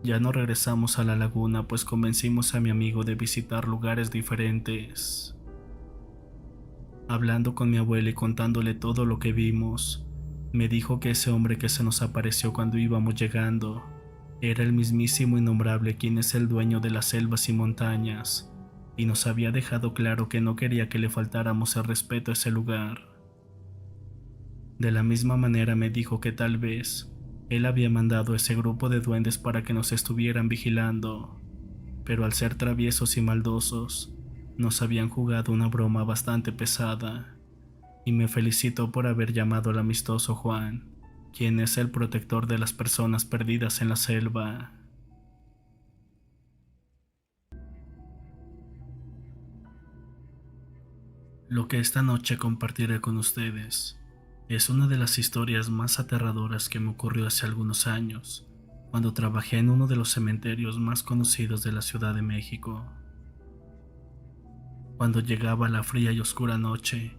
Ya no regresamos a la laguna, pues convencimos a mi amigo de visitar lugares diferentes. Hablando con mi abuela y contándole todo lo que vimos, me dijo que ese hombre que se nos apareció cuando íbamos llegando era el mismísimo innombrable, quien es el dueño de las selvas y montañas, y nos había dejado claro que no quería que le faltáramos el respeto a ese lugar. De la misma manera me dijo que tal vez él había mandado a ese grupo de duendes para que nos estuvieran vigilando, pero al ser traviesos y maldosos, nos habían jugado una broma bastante pesada, y me felicitó por haber llamado al amistoso Juan, quien es el protector de las personas perdidas en la selva. Lo que esta noche compartiré con ustedes es una de las historias más aterradoras que me ocurrió hace algunos años, cuando trabajé en uno de los cementerios más conocidos de la Ciudad de México. Cuando llegaba la fría y oscura noche,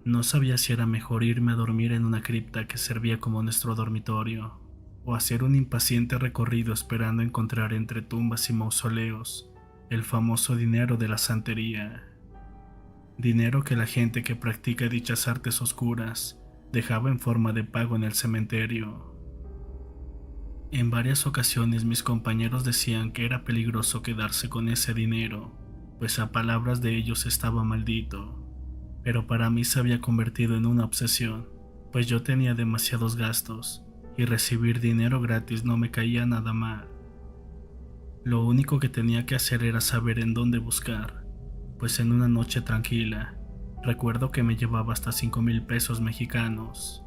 no sabía si era mejor irme a dormir en una cripta que servía como nuestro dormitorio, o hacer un impaciente recorrido esperando encontrar entre tumbas y mausoleos el famoso dinero de la santería. Dinero que la gente que practica dichas artes oscuras dejaba en forma de pago en el cementerio. En varias ocasiones mis compañeros decían que era peligroso quedarse con ese dinero, pues a palabras de ellos estaba maldito, pero para mí se había convertido en una obsesión, pues yo tenía demasiados gastos y recibir dinero gratis no me caía nada mal. Lo único que tenía que hacer era saber en dónde buscar, pues en una noche tranquila, recuerdo que me llevaba hasta 5,000 pesos mexicanos,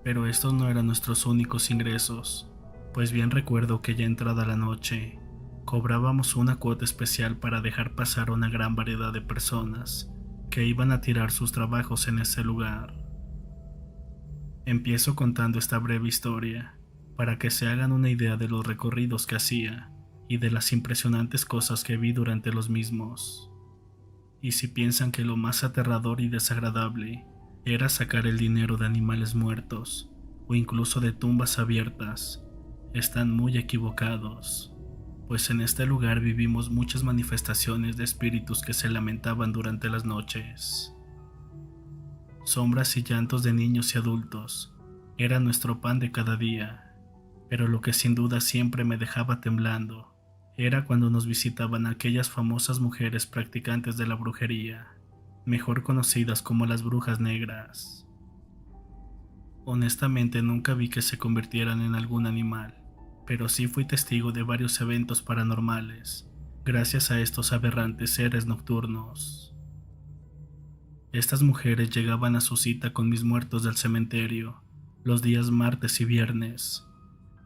pero estos no eran nuestros únicos ingresos, pues bien recuerdo que ya entrada la noche, cobrábamos una cuota especial para dejar pasar una gran variedad de personas que iban a tirar sus trabajos en ese lugar. Empiezo contando esta breve historia para que se hagan una idea de los recorridos que hacía y de las impresionantes cosas que vi durante los mismos. Y si piensan que lo más aterrador y desagradable era sacar el dinero de animales muertos o incluso de tumbas abiertas, están muy equivocados, pues en este lugar vivimos muchas manifestaciones de espíritus que se lamentaban durante las noches. Sombras y llantos de niños y adultos eran nuestro pan de cada día, pero lo que sin duda siempre me dejaba temblando era cuando nos visitaban aquellas famosas mujeres practicantes de la brujería, mejor conocidas como las brujas negras. Honestamente nunca vi que se convirtieran en algún animal, pero sí fui testigo de varios eventos paranormales, gracias a estos aberrantes seres nocturnos. Estas mujeres llegaban a su cita con mis muertos del cementerio los días martes y viernes,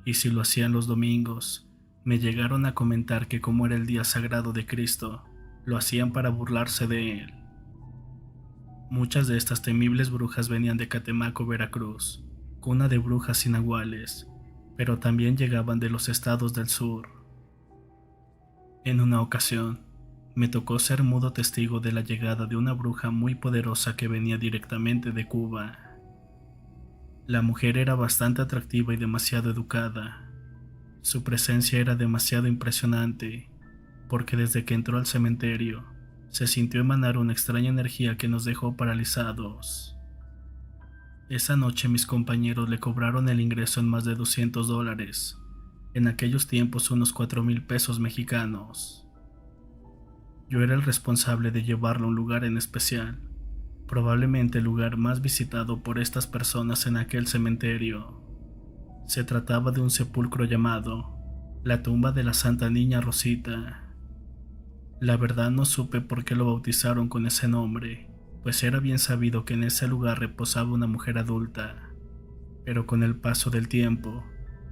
y si lo hacían los domingos, me llegaron a comentar que como era el día sagrado de Cristo, lo hacían para burlarse de él. Muchas de estas temibles brujas venían de Catemaco, Veracruz, cuna de brujas inaguales, pero también llegaban de los estados del sur. En una ocasión, me tocó ser mudo testigo de la llegada de una bruja muy poderosa que venía directamente de Cuba. La mujer era bastante atractiva y demasiado educada. Su presencia era demasiado impresionante, porque desde que entró al cementerio, se sintió emanar una extraña energía que nos dejó paralizados. Esa noche mis compañeros le cobraron el ingreso en más de $200, en aquellos tiempos unos 4,000 pesos mexicanos. Yo era el responsable de llevarlo a un lugar en especial, probablemente el lugar más visitado por estas personas en aquel cementerio. Se trataba de un sepulcro llamado la tumba de la Santa Niña Rosita. La verdad no supe por qué lo bautizaron con ese nombre, pues era bien sabido que en ese lugar reposaba una mujer adulta, pero con el paso del tiempo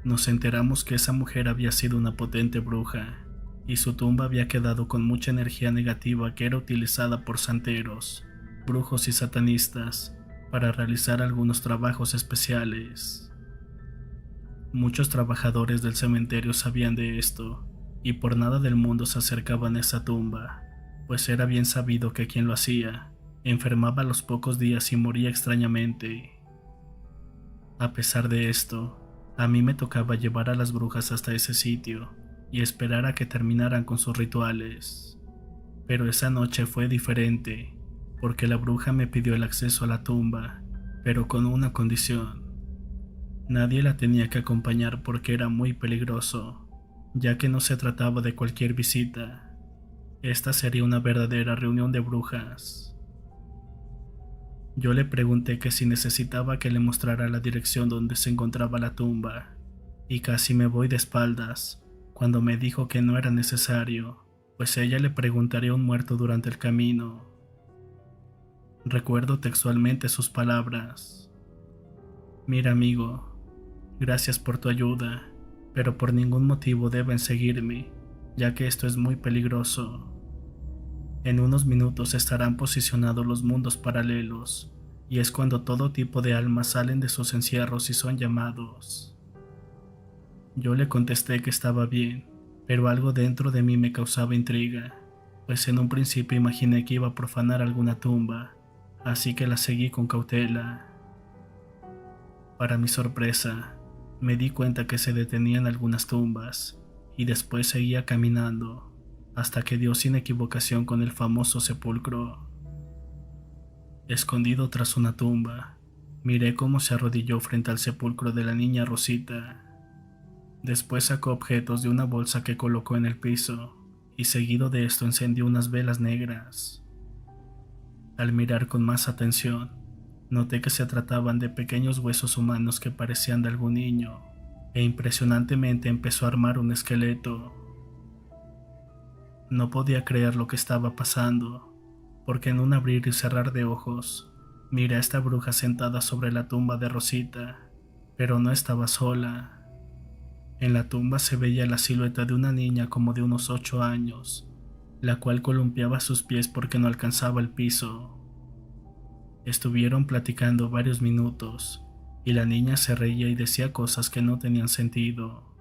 nos enteramos que esa mujer había sido una potente bruja y su tumba había quedado con mucha energía negativa que era utilizada por santeros, brujos y satanistas para realizar algunos trabajos especiales. Muchos trabajadores del cementerio sabían de esto y por nada del mundo se acercaban a esa tumba, pues era bien sabido que quien lo hacía enfermaba a los pocos días y moría extrañamente. A pesar de esto, a mí me tocaba llevar a las brujas hasta ese sitio y esperar a que terminaran con sus rituales. Pero esa noche fue diferente, porque la bruja me pidió el acceso a la tumba, pero con una condición. Nadie la tenía que acompañar porque era muy peligroso, ya que no se trataba de cualquier visita. Esta sería una verdadera reunión de brujas. Yo le pregunté que si necesitaba que le mostrara la dirección donde se encontraba la tumba, y casi me voy de espaldas cuando me dijo que no era necesario, pues ella le preguntaría a un muerto durante el camino. Recuerdo textualmente sus palabras. Mira, amigo, gracias por tu ayuda, pero por ningún motivo deben seguirme, ya que esto es muy peligroso. En unos minutos estarán posicionados los mundos paralelos, y es cuando todo tipo de almas salen de sus encierros y son llamados. Yo le contesté que estaba bien, pero algo dentro de mí me causaba intriga, pues en un principio imaginé que iba a profanar alguna tumba, así que la seguí con cautela. Para mi sorpresa, me di cuenta que se detenían algunas tumbas, y después seguía caminando, hasta que dio sin equivocación con el famoso sepulcro. Escondido tras una tumba, miré cómo se arrodilló frente al sepulcro de la niña Rosita. Después sacó objetos de una bolsa que colocó en el piso, y seguido de esto encendió unas velas negras. Al mirar con más atención, noté que se trataban de pequeños huesos humanos que parecían de algún niño, e impresionantemente empezó a armar un esqueleto. No podía creer lo que estaba pasando, porque en un abrir y cerrar de ojos, miré a esta bruja sentada sobre la tumba de Rosita, pero no estaba sola. En la tumba se veía la silueta de una niña como de unos 8 años, la cual columpiaba sus pies porque no alcanzaba el piso. Estuvieron platicando varios minutos, y la niña se reía y decía cosas que no tenían sentido.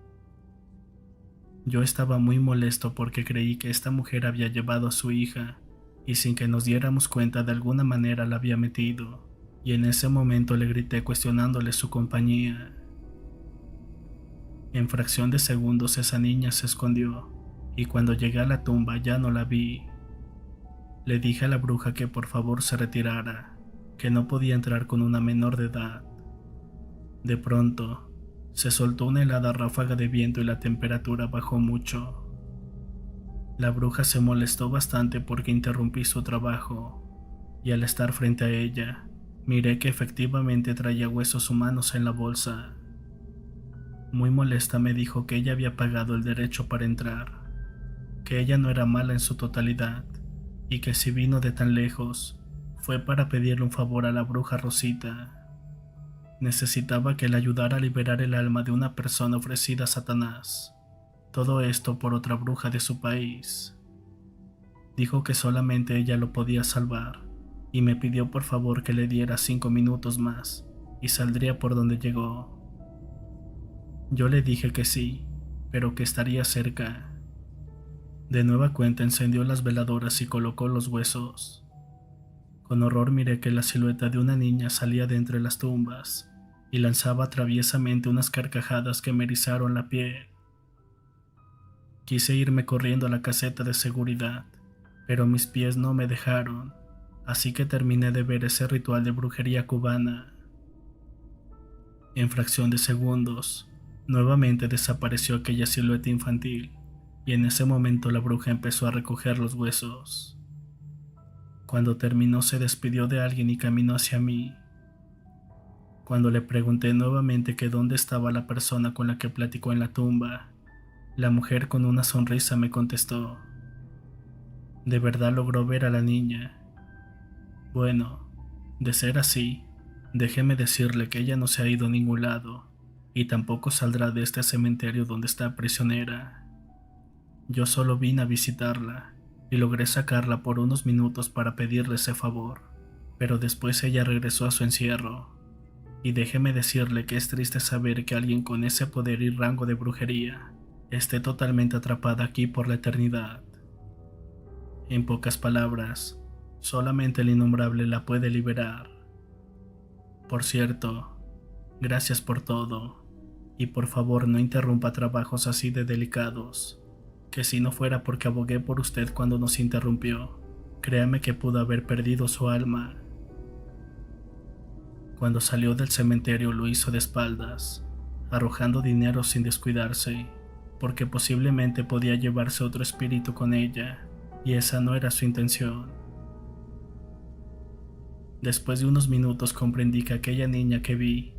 Yo estaba muy molesto porque creí que esta mujer había llevado a su hija, y sin que nos diéramos cuenta de alguna manera la había metido, y en ese momento le grité cuestionándole su compañía. En fracción de segundos esa niña se escondió, y cuando llegué a la tumba ya no la vi. Le dije a la bruja que por favor se retirara, que no podía entrar con una menor de edad. De pronto, se soltó una helada ráfaga de viento y la temperatura bajó mucho. La bruja se molestó bastante porque interrumpí su trabajo, y al estar frente a ella, miré que efectivamente traía huesos humanos en la bolsa. Muy molesta me dijo que ella había pagado el derecho para entrar, que ella no era mala en su totalidad, y que si vino de tan lejos, fue para pedirle un favor a la bruja Rosita. Necesitaba que le ayudara a liberar el alma de una persona ofrecida a Satanás. Todo esto por otra bruja de su país. Dijo que solamente ella lo podía salvar, y me pidió por favor que le diera 5 minutos más, y saldría por donde llegó. Yo le dije que sí, pero que estaría cerca. De nueva cuenta encendió las veladoras y colocó los huesos. Con horror miré que la silueta de una niña salía de entre las tumbas, y lanzaba traviesamente unas carcajadas que me erizaron la piel. Quise irme corriendo a la caseta de seguridad, pero mis pies no me dejaron, así que terminé de ver ese ritual de brujería cubana. En fracción de segundos, nuevamente desapareció aquella silueta infantil, y en ese momento la bruja empezó a recoger los huesos. Cuando terminó se despidió de alguien y caminó hacia mí. Cuando le pregunté nuevamente que dónde estaba la persona con la que platicó en la tumba, la mujer con una sonrisa me contestó. ¿De verdad logró ver a la niña? Bueno, de ser así, déjeme decirle que ella no se ha ido a ningún lado, y tampoco saldrá de este cementerio donde está prisionera. Yo solo vine a visitarla, y logré sacarla por unos minutos para pedirle ese favor, pero después ella regresó a su encierro. Y déjeme decirle que es triste saber que alguien con ese poder y rango de brujería esté totalmente atrapada aquí por la eternidad. En pocas palabras, solamente el innombrable la puede liberar. Por cierto, gracias por todo, y por favor no interrumpa trabajos así de delicados, que si no fuera porque abogué por usted cuando nos interrumpió, créame que pudo haber perdido su alma. Cuando salió del cementerio lo hizo de espaldas, arrojando dinero sin descuidarse, porque posiblemente podía llevarse otro espíritu con ella, y esa no era su intención. Después de unos minutos comprendí que aquella niña que vi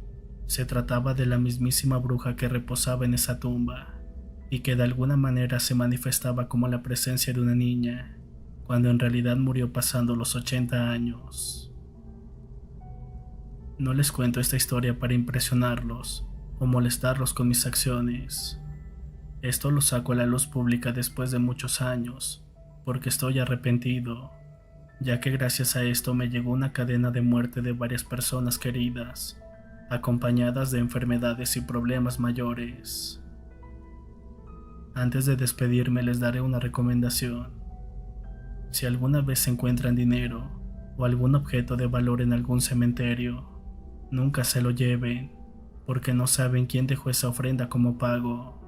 se trataba de la mismísima bruja que reposaba en esa tumba, y que de alguna manera se manifestaba como la presencia de una niña, cuando en realidad murió pasando los 80 años. No les cuento esta historia para impresionarlos o molestarlos con mis acciones. Esto lo saco a la luz pública después de muchos años, porque estoy arrepentido, ya que gracias a esto me llegó una cadena de muerte de varias personas queridas, acompañadas de enfermedades y problemas mayores. Antes de despedirme les daré una recomendación. Si alguna vez se encuentran dinero o algún objeto de valor en algún cementerio, nunca se lo lleven, porque no saben quién dejó esa ofrenda como pago.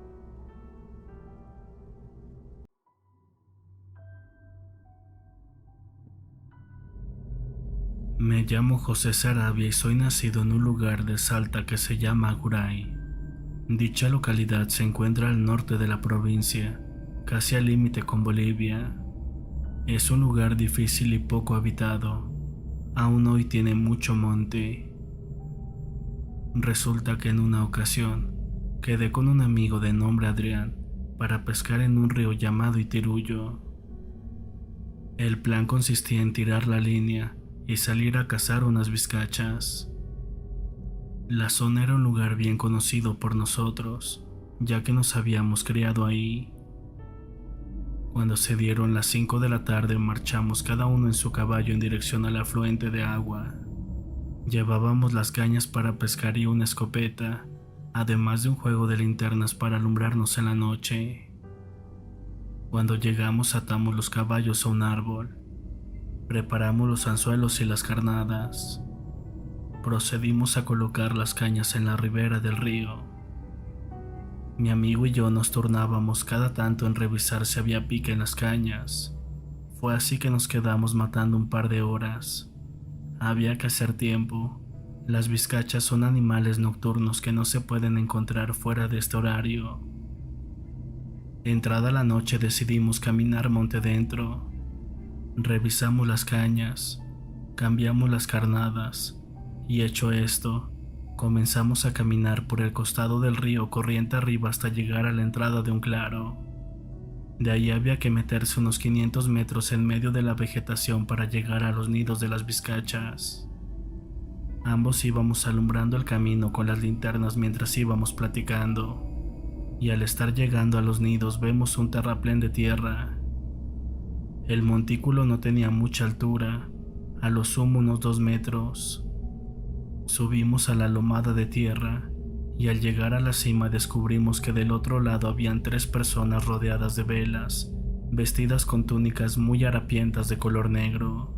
Me llamo José Sarabia y soy nacido en un lugar de Salta que se llama Aguray. Dicha localidad se encuentra al norte de la provincia, casi al límite con Bolivia. Es un lugar difícil y poco habitado. Aún hoy tiene mucho monte. Resulta que en una ocasión quedé con un amigo de nombre Adrián para pescar en un río llamado Itirullo. El plan consistía en tirar la línea y salir a cazar unas vizcachas. La zona era un lugar bien conocido por nosotros, ya que nos habíamos criado ahí. Cuando se dieron las 5 de la tarde marchamos cada uno en su caballo en dirección al afluente de agua. Llevábamos las cañas para pescar y una escopeta, además de un juego de linternas para alumbrarnos en la noche. Cuando llegamos atamos los caballos a un árbol. Preparamos los anzuelos y las carnadas. Procedimos a colocar las cañas en la ribera del río. Mi amigo y yo nos turnábamos cada tanto en revisar si había pique en las cañas. Fue así que nos quedamos matando un par de horas. Había que hacer tiempo. Las vizcachas son animales nocturnos que no se pueden encontrar fuera de este horario. Entrada la noche decidimos caminar monte dentro. Revisamos las cañas, cambiamos las carnadas y hecho esto, comenzamos a caminar por el costado del río corriente arriba hasta llegar a la entrada de un claro. De ahí había que meterse unos 500 metros en medio de la vegetación para llegar a los nidos de las vizcachas. Ambos íbamos alumbrando el camino con las linternas mientras íbamos platicando, y al estar llegando a los nidos vemos un terraplén de tierra. El montículo no tenía mucha altura, a lo sumo unos 2 metros. Subimos a la lomada de tierra y al llegar a la cima descubrimos que del otro lado habían 3 personas rodeadas de velas, vestidas con túnicas muy harapientas de color negro.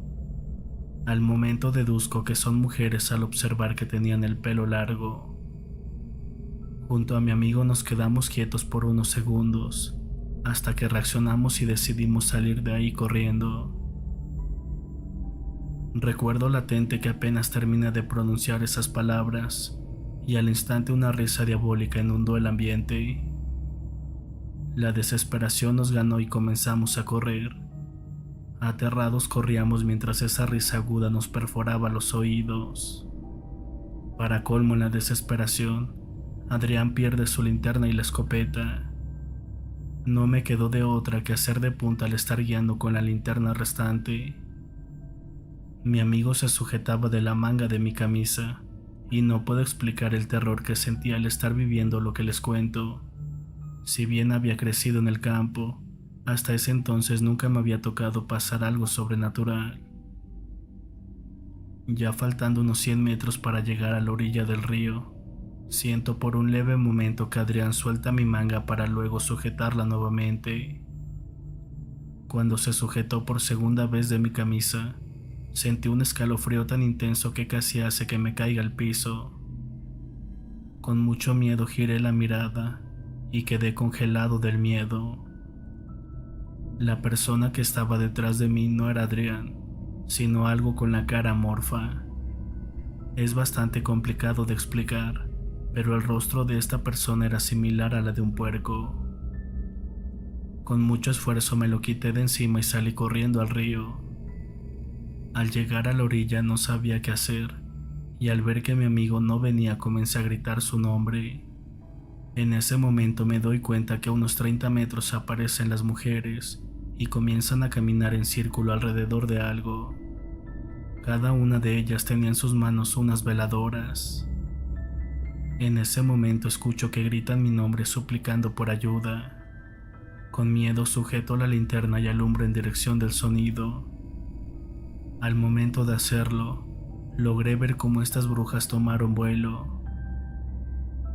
Al momento deduzco que son mujeres al observar que tenían el pelo largo. Junto a mi amigo nos quedamos quietos por unos segundos, hasta que reaccionamos y decidimos salir de ahí corriendo. Recuerdo latente que apenas terminé de pronunciar esas palabras, y al instante una risa diabólica inundó el ambiente. La desesperación nos ganó y comenzamos a correr. Aterrados corríamos mientras esa risa aguda nos perforaba los oídos. Para colmo en la desesperación, Adrián pierde su linterna y la escopeta. No me quedó de otra que hacer de punta al estar guiando con la linterna restante. Mi amigo se sujetaba de la manga de mi camisa y no puedo explicar el terror que sentía al estar viviendo lo que les cuento. Si bien había crecido en el campo, hasta ese entonces nunca me había tocado pasar algo sobrenatural. Ya faltando unos 100 metros para llegar a la orilla del río, siento por un leve momento que Adrián suelta mi manga para luego sujetarla nuevamente. Cuando se sujetó por segunda vez de mi camisa, sentí un escalofrío tan intenso que casi hace que me caiga al piso. Con mucho miedo giré la mirada y quedé congelado del miedo. La persona que estaba detrás de mí no era Adrián, sino algo con la cara amorfa. Es bastante complicado de explicar, pero el rostro de esta persona era similar a la de un puerco. Con mucho esfuerzo me lo quité de encima y salí corriendo al río. Al llegar a la orilla no sabía qué hacer, y al ver que mi amigo no venía comencé a gritar su nombre. En ese momento me doy cuenta que a unos 30 metros aparecen las mujeres y comienzan a caminar en círculo alrededor de algo. Cada una de ellas tenía en sus manos unas veladoras. En ese momento escucho que gritan mi nombre suplicando por ayuda. Con miedo sujeto la linterna y alumbro en dirección del sonido. Al momento de hacerlo, logré ver cómo estas brujas tomaron vuelo.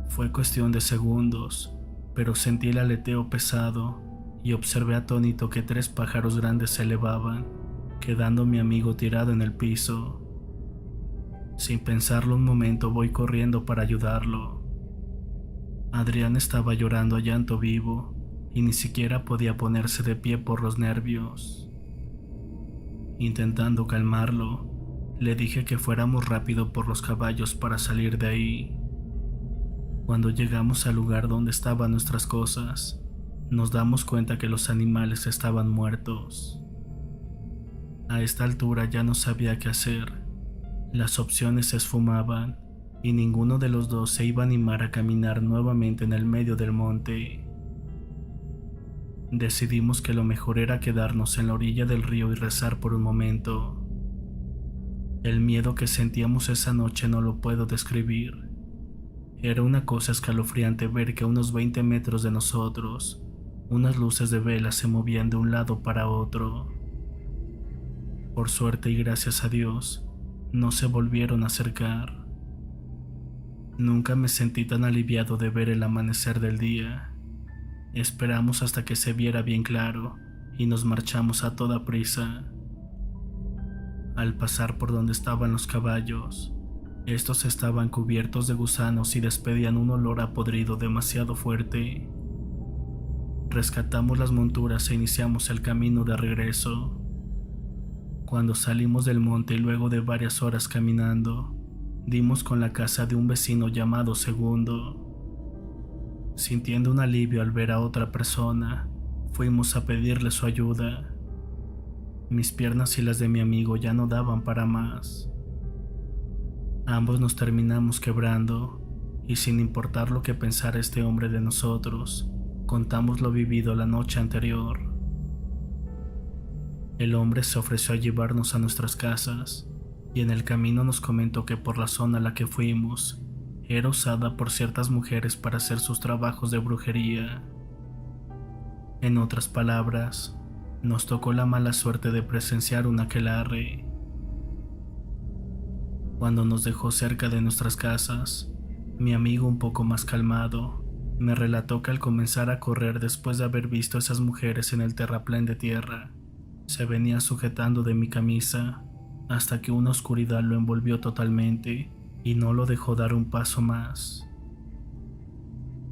Fue cuestión de segundos, pero sentí el aleteo pesado y observé atónito que 3 pájaros grandes se elevaban, quedando mi amigo tirado en el piso. Sin pensarlo un momento voy corriendo para ayudarlo. Adrián estaba llorando a llanto vivo y ni siquiera podía ponerse de pie por los nervios. Intentando calmarlo, le dije que fuéramos rápido por los caballos para salir de ahí. Cuando llegamos al lugar donde estaban nuestras cosas, nos damos cuenta que los animales estaban muertos. A esta altura ya no sabía qué hacer. Las opciones se esfumaban y ninguno de los dos se iba a animar a caminar nuevamente en el medio del monte. Decidimos que lo mejor era quedarnos en la orilla del río y rezar por un momento. El miedo que sentíamos esa noche no lo puedo describir. Era una cosa escalofriante ver que a unos 20 metros de nosotros, unas luces de vela se movían de un lado para otro. Por suerte y gracias a Dios, no se volvieron a acercar. Nunca me sentí tan aliviado de ver el amanecer del día. Esperamos hasta que se viera bien claro y nos marchamos a toda prisa. Al pasar por donde estaban los caballos, estos estaban cubiertos de gusanos y despedían un olor a podrido demasiado fuerte. Rescatamos las monturas e iniciamos el camino de regreso. Cuando salimos del monte y luego de varias horas caminando, dimos con la casa de un vecino llamado Segundo. Sintiendo un alivio al ver a otra persona, fuimos a pedirle su ayuda. Mis piernas y las de mi amigo ya no daban para más. Ambos nos terminamos quebrando, y sin importar lo que pensara este hombre de nosotros, contamos lo vivido la noche anterior. El hombre se ofreció a llevarnos a nuestras casas, y en el camino nos comentó que por la zona a la que fuimos, era usada por ciertas mujeres para hacer sus trabajos de brujería. En otras palabras, nos tocó la mala suerte de presenciar un aquelarre. Cuando nos dejó cerca de nuestras casas, mi amigo, un poco más calmado, me relató que al comenzar a correr después de haber visto a esas mujeres en el terraplén de tierra, se venía sujetando de mi camisa hasta que una oscuridad lo envolvió totalmente y no lo dejó dar un paso más.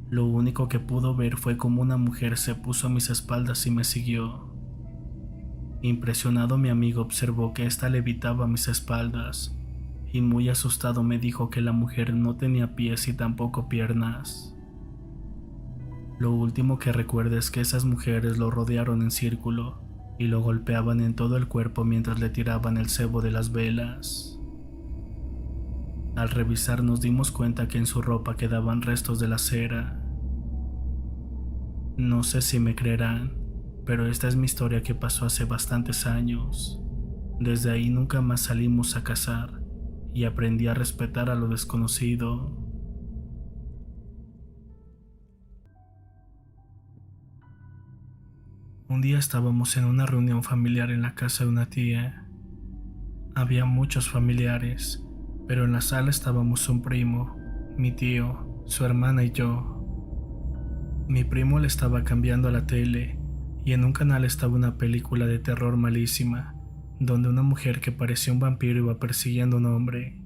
Lo único que pudo ver fue cómo una mujer se puso a mis espaldas y me siguió. Impresionado, mi amigo observó que ésta levitaba a mis espaldas y muy asustado me dijo que la mujer no tenía pies y tampoco piernas. Lo último que recuerda es que esas mujeres lo rodearon en círculo y lo golpeaban en todo el cuerpo mientras le tiraban el cebo de las velas. Al revisar nos dimos cuenta que en su ropa quedaban restos de la cera. No sé si me creerán, pero esta es mi historia que pasó hace bastantes años. Desde ahí nunca más salimos a cazar y aprendí a respetar a lo desconocido. Un día estábamos en una reunión familiar en la casa de una tía. Había muchos familiares, pero en la sala estábamos un primo, mi tío, su hermana y yo. Mi primo le estaba cambiando a la tele y en un canal estaba una película de terror malísima, donde una mujer que parecía un vampiro iba persiguiendo a un hombre.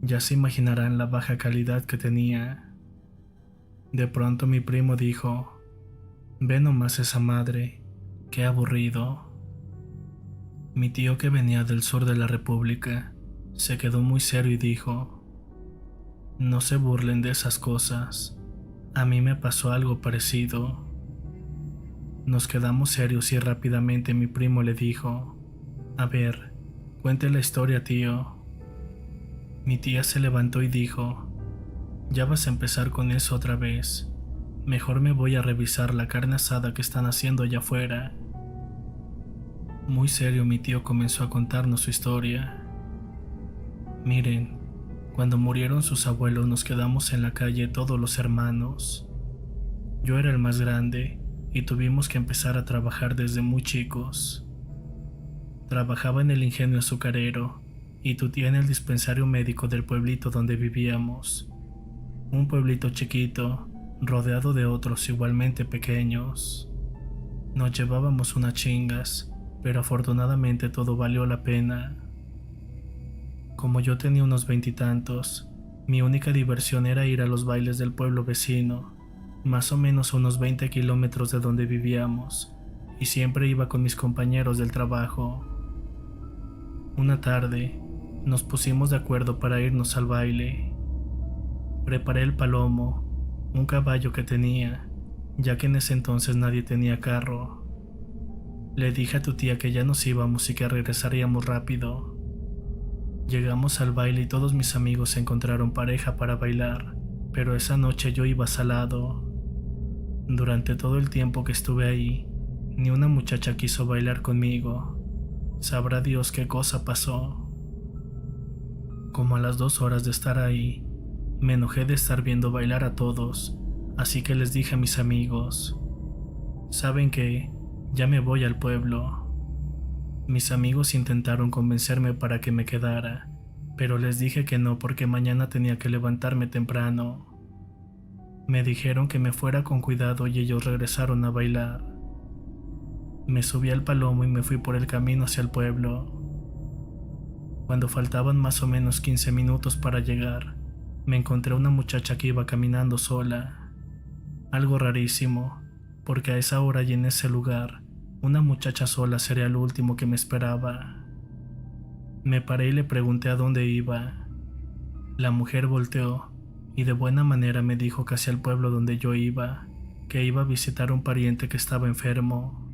Ya se imaginarán la baja calidad que tenía. De pronto mi primo dijo: «Ve nomás esa madre, qué aburrido». Mi tío, que venía del sur de la República, se quedó muy serio y dijo: «No se burlen de esas cosas, a mí me pasó algo parecido». Nos quedamos serios y rápidamente mi primo le dijo: «A ver, cuente la historia, tío». Mi tía se levantó y dijo: «Ya vas a empezar con eso otra vez, mejor me voy a revisar la carne asada que están haciendo allá afuera». Muy serio mi tío comenzó a contarnos su historia. Miren, cuando murieron sus abuelos nos quedamos en la calle todos los hermanos. Yo era el más grande y tuvimos que empezar a trabajar desde muy chicos. Trabajaba en el ingenio azucarero y tu tía en el dispensario médico del pueblito donde vivíamos. Un pueblito chiquito, rodeado de otros igualmente pequeños. Nos llevábamos unas chingas, pero afortunadamente todo valió la pena. Como yo tenía unos 20 y tantos, mi única diversión era ir a los bailes del pueblo vecino, más o menos a unos 20 kilómetros de donde vivíamos, y siempre iba con mis compañeros del trabajo. Una tarde, nos pusimos de acuerdo para irnos al baile. Preparé el palomo, un caballo que tenía, ya que en ese entonces nadie tenía carro. Le dije a tu tía que ya nos íbamos y que regresaríamos rápido. Llegamos al baile y todos mis amigos encontraron pareja para bailar, pero esa noche yo iba salado. Durante todo el tiempo que estuve ahí, ni una muchacha quiso bailar conmigo. Sabrá Dios qué cosa pasó. Como a las 2 horas de estar ahí, me enojé de estar viendo bailar a todos, así que les dije a mis amigos, ¿saben qué? Ya me voy al pueblo. Mis amigos intentaron convencerme para que me quedara, pero les dije que no porque mañana tenía que levantarme temprano. Me dijeron que me fuera con cuidado y ellos regresaron a bailar. Me subí al palomo y me fui por el camino hacia el pueblo. Cuando faltaban más o menos 15 minutos para llegar, me encontré una muchacha que iba caminando sola. Algo rarísimo, porque a esa hora y en ese lugar, una muchacha sola sería lo último que me esperaba. Me paré y le pregunté a dónde iba. La mujer volteó y de buena manera me dijo que hacia el pueblo donde yo iba, que iba a visitar a un pariente que estaba enfermo.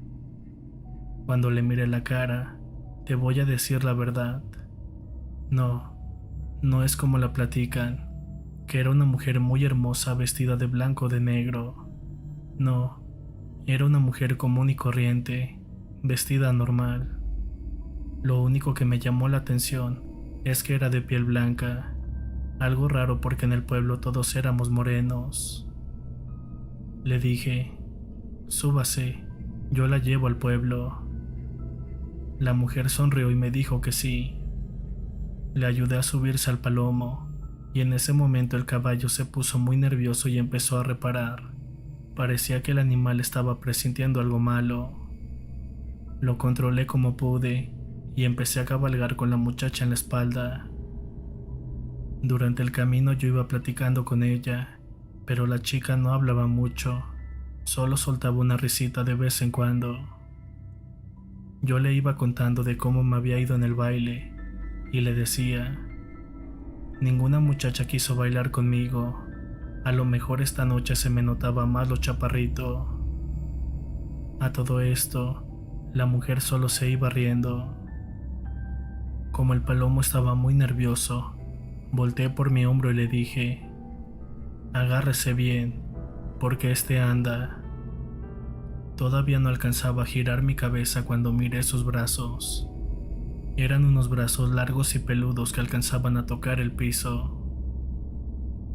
Cuando le miré la cara, te voy a decir la verdad. No es como la platican, que era una mujer muy hermosa vestida de blanco o de negro. No, era una mujer común y corriente, vestida normal. Lo único que me llamó la atención es que era de piel blanca, algo raro porque en el pueblo todos éramos morenos. Le dije, súbase, yo la llevo al pueblo. La mujer sonrió y me dijo que sí. Le ayudé a subirse al palomo, y en ese momento el caballo se puso muy nervioso y empezó a reparar. Parecía que el animal estaba presintiendo algo malo. Lo controlé como pude y empecé a cabalgar con la muchacha en la espalda. Durante el camino yo iba platicando con ella, pero la chica no hablaba mucho, solo soltaba una risita de vez en cuando. Yo le iba contando de cómo me había ido en el baile y le decía, ninguna muchacha quiso bailar conmigo. A lo mejor esta noche se me notaba más lo chaparrito. A todo esto, la mujer solo se iba riendo. Como el palomo estaba muy nervioso, volteé por mi hombro y le dije, agárrese bien, porque este anda. Todavía no alcanzaba a girar mi cabeza cuando miré sus brazos. Eran unos brazos largos y peludos que alcanzaban a tocar el piso.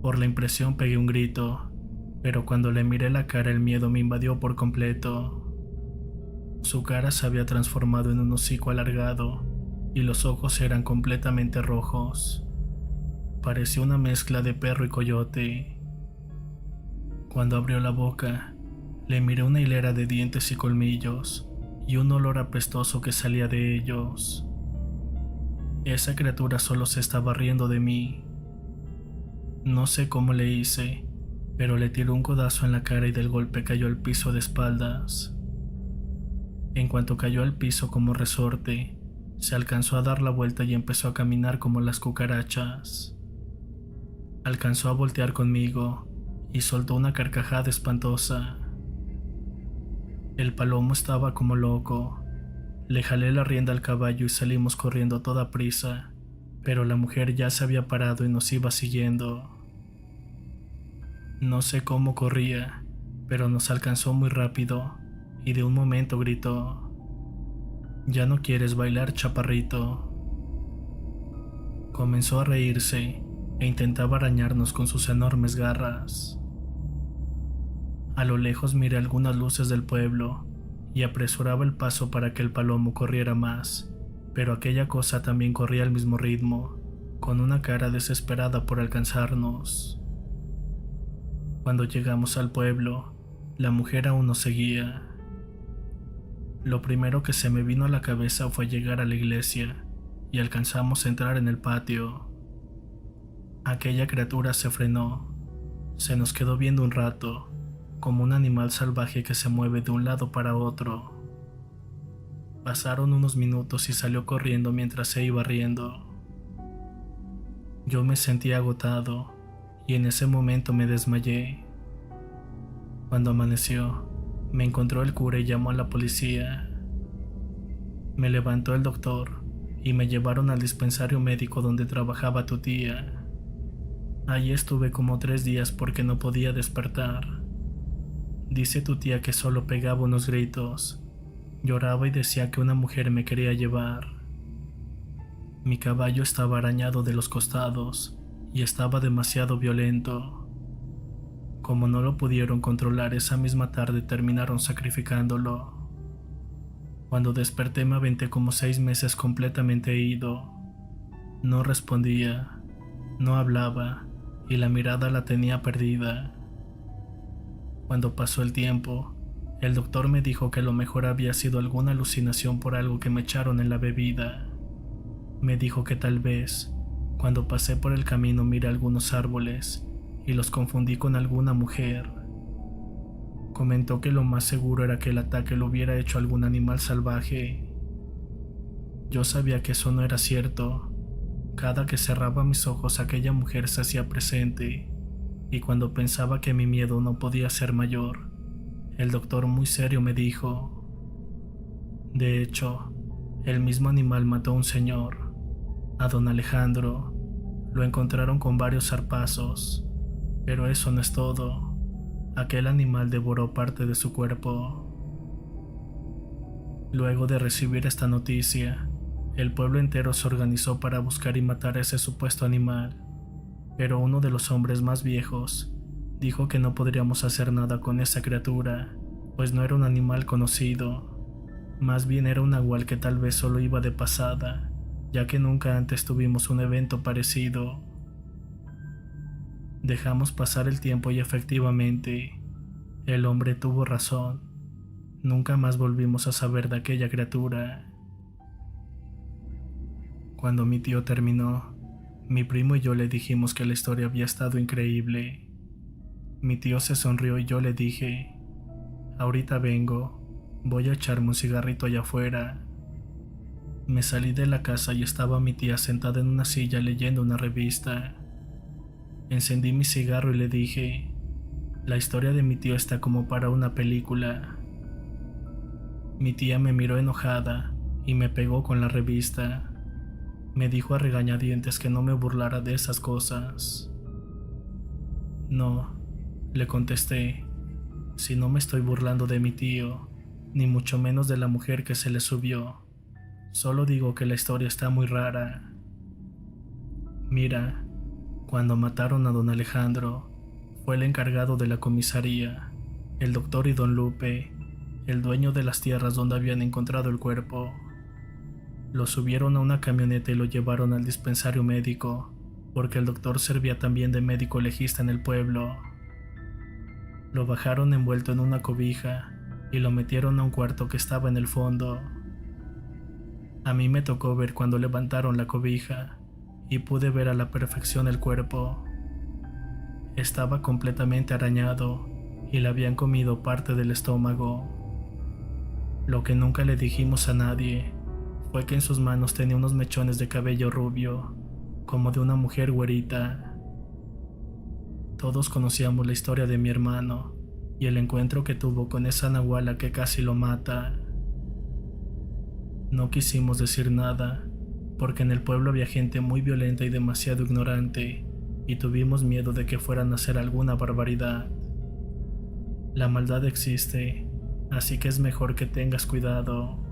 Por la impresión pegué un grito, pero cuando le miré la cara el miedo me invadió por completo. Su cara se había transformado en un hocico alargado y los ojos eran completamente rojos. Parecía una mezcla de perro y coyote. Cuando abrió la boca, le miré una hilera de dientes y colmillos y un olor apestoso que salía de ellos. Esa criatura solo se estaba riendo de mí. No sé cómo le hice, pero le tiró un codazo en la cara y del golpe cayó al piso de espaldas. En cuanto cayó al piso como resorte, se alcanzó a dar la vuelta y empezó a caminar como las cucarachas. Alcanzó a voltear conmigo y soltó una carcajada espantosa. El palomo estaba como loco. Le jalé la rienda al caballo y salimos corriendo a toda prisa, pero la mujer ya se había parado y nos iba siguiendo. No sé cómo corría, pero nos alcanzó muy rápido y de un momento gritó, ¿ya no quieres bailar, chaparrito? Comenzó a reírse e intentaba arañarnos con sus enormes garras. A lo lejos miré algunas luces del pueblo y apresuraba el paso para que el palomo corriera más, pero aquella cosa también corría al mismo ritmo, con una cara desesperada por alcanzarnos. Cuando llegamos al pueblo, la mujer aún nos seguía. Lo primero que se me vino a la cabeza fue llegar a la iglesia y alcanzamos a entrar en el patio. Aquella criatura se frenó, se nos quedó viendo un rato, como un animal salvaje que se mueve de un lado para otro. Pasaron unos minutos y salió corriendo mientras se iba riendo. Yo me sentía agotado y en ese momento me desmayé. Cuando amaneció, me encontró el cura y llamó a la policía. Me levantó el doctor y me llevaron al dispensario médico donde trabajaba tu tía. Allí estuve como 3 días porque no podía despertar. Dice tu tía que solo pegaba unos gritos, lloraba y decía que una mujer me quería llevar. Mi caballo estaba arañado de los costados y estaba demasiado violento. Como no lo pudieron controlar, esa misma tarde terminaron sacrificándolo. Cuando desperté me aventé como 6 meses completamente ido. No respondía, no hablaba y la mirada la tenía perdida. Cuando pasó el tiempo, el doctor me dijo que lo mejor había sido alguna alucinación por algo que me echaron en la bebida. Me dijo que tal vez, cuando pasé por el camino miré algunos árboles y los confundí con alguna mujer. Comentó que lo más seguro era que el ataque lo hubiera hecho algún animal salvaje. Yo sabía que eso no era cierto. Cada que cerraba mis ojos aquella mujer se hacía presente, y cuando pensaba que mi miedo no podía ser mayor, el doctor muy serio me dijo: de hecho, el mismo animal mató a un señor, a don Alejandro. Lo encontraron con varios zarpazos, pero eso no es todo. Aquel animal devoró parte de su cuerpo. Luego de recibir esta noticia, el pueblo entero se organizó para buscar y matar a ese supuesto animal, pero uno de los hombres más viejos dijo que no podríamos hacer nada con esa criatura, pues no era un animal conocido, más bien era un nahual que tal vez solo iba de pasada, ya que nunca antes tuvimos un evento parecido. Dejamos pasar el tiempo y efectivamente, el hombre tuvo razón. Nunca más volvimos a saber de aquella criatura. Cuando mi tío terminó, mi primo y yo le dijimos que la historia había estado increíble. Mi tío se sonrió y yo le dije: ahorita vengo, voy a echarme un cigarrito allá afuera. Me salí de la casa y estaba mi tía sentada en una silla leyendo una revista. Encendí mi cigarro y le dije: la historia de mi tío está como para una película. Mi tía me miró enojada y me pegó con la revista. Me dijo a regañadientes que no me burlara de esas cosas. No, le contesté, si no me estoy burlando de mi tío, ni mucho menos de la mujer que se le subió. Solo digo que la historia está muy rara. Mira, cuando mataron a don Alejandro, fue el encargado de la comisaría, el doctor y don Lupe, el dueño de las tierras donde habían encontrado el cuerpo. Lo subieron a una camioneta y lo llevaron al dispensario médico, porque el doctor servía también de médico legista en el pueblo. Lo bajaron envuelto en una cobija y lo metieron a un cuarto que estaba en el fondo. A mí me tocó ver cuando levantaron la cobija y pude ver a la perfección el cuerpo. Estaba completamente arañado y le habían comido parte del estómago. Lo que nunca le dijimos a nadie fue que en sus manos tenía unos mechones de cabello rubio, como de una mujer güerita. Todos conocíamos la historia de mi hermano y el encuentro que tuvo con esa nahuala que casi lo mata. No quisimos decir nada, porque en el pueblo había gente muy violenta y demasiado ignorante, y tuvimos miedo de que fueran a hacer alguna barbaridad. La maldad existe, así que es mejor que tengas cuidado.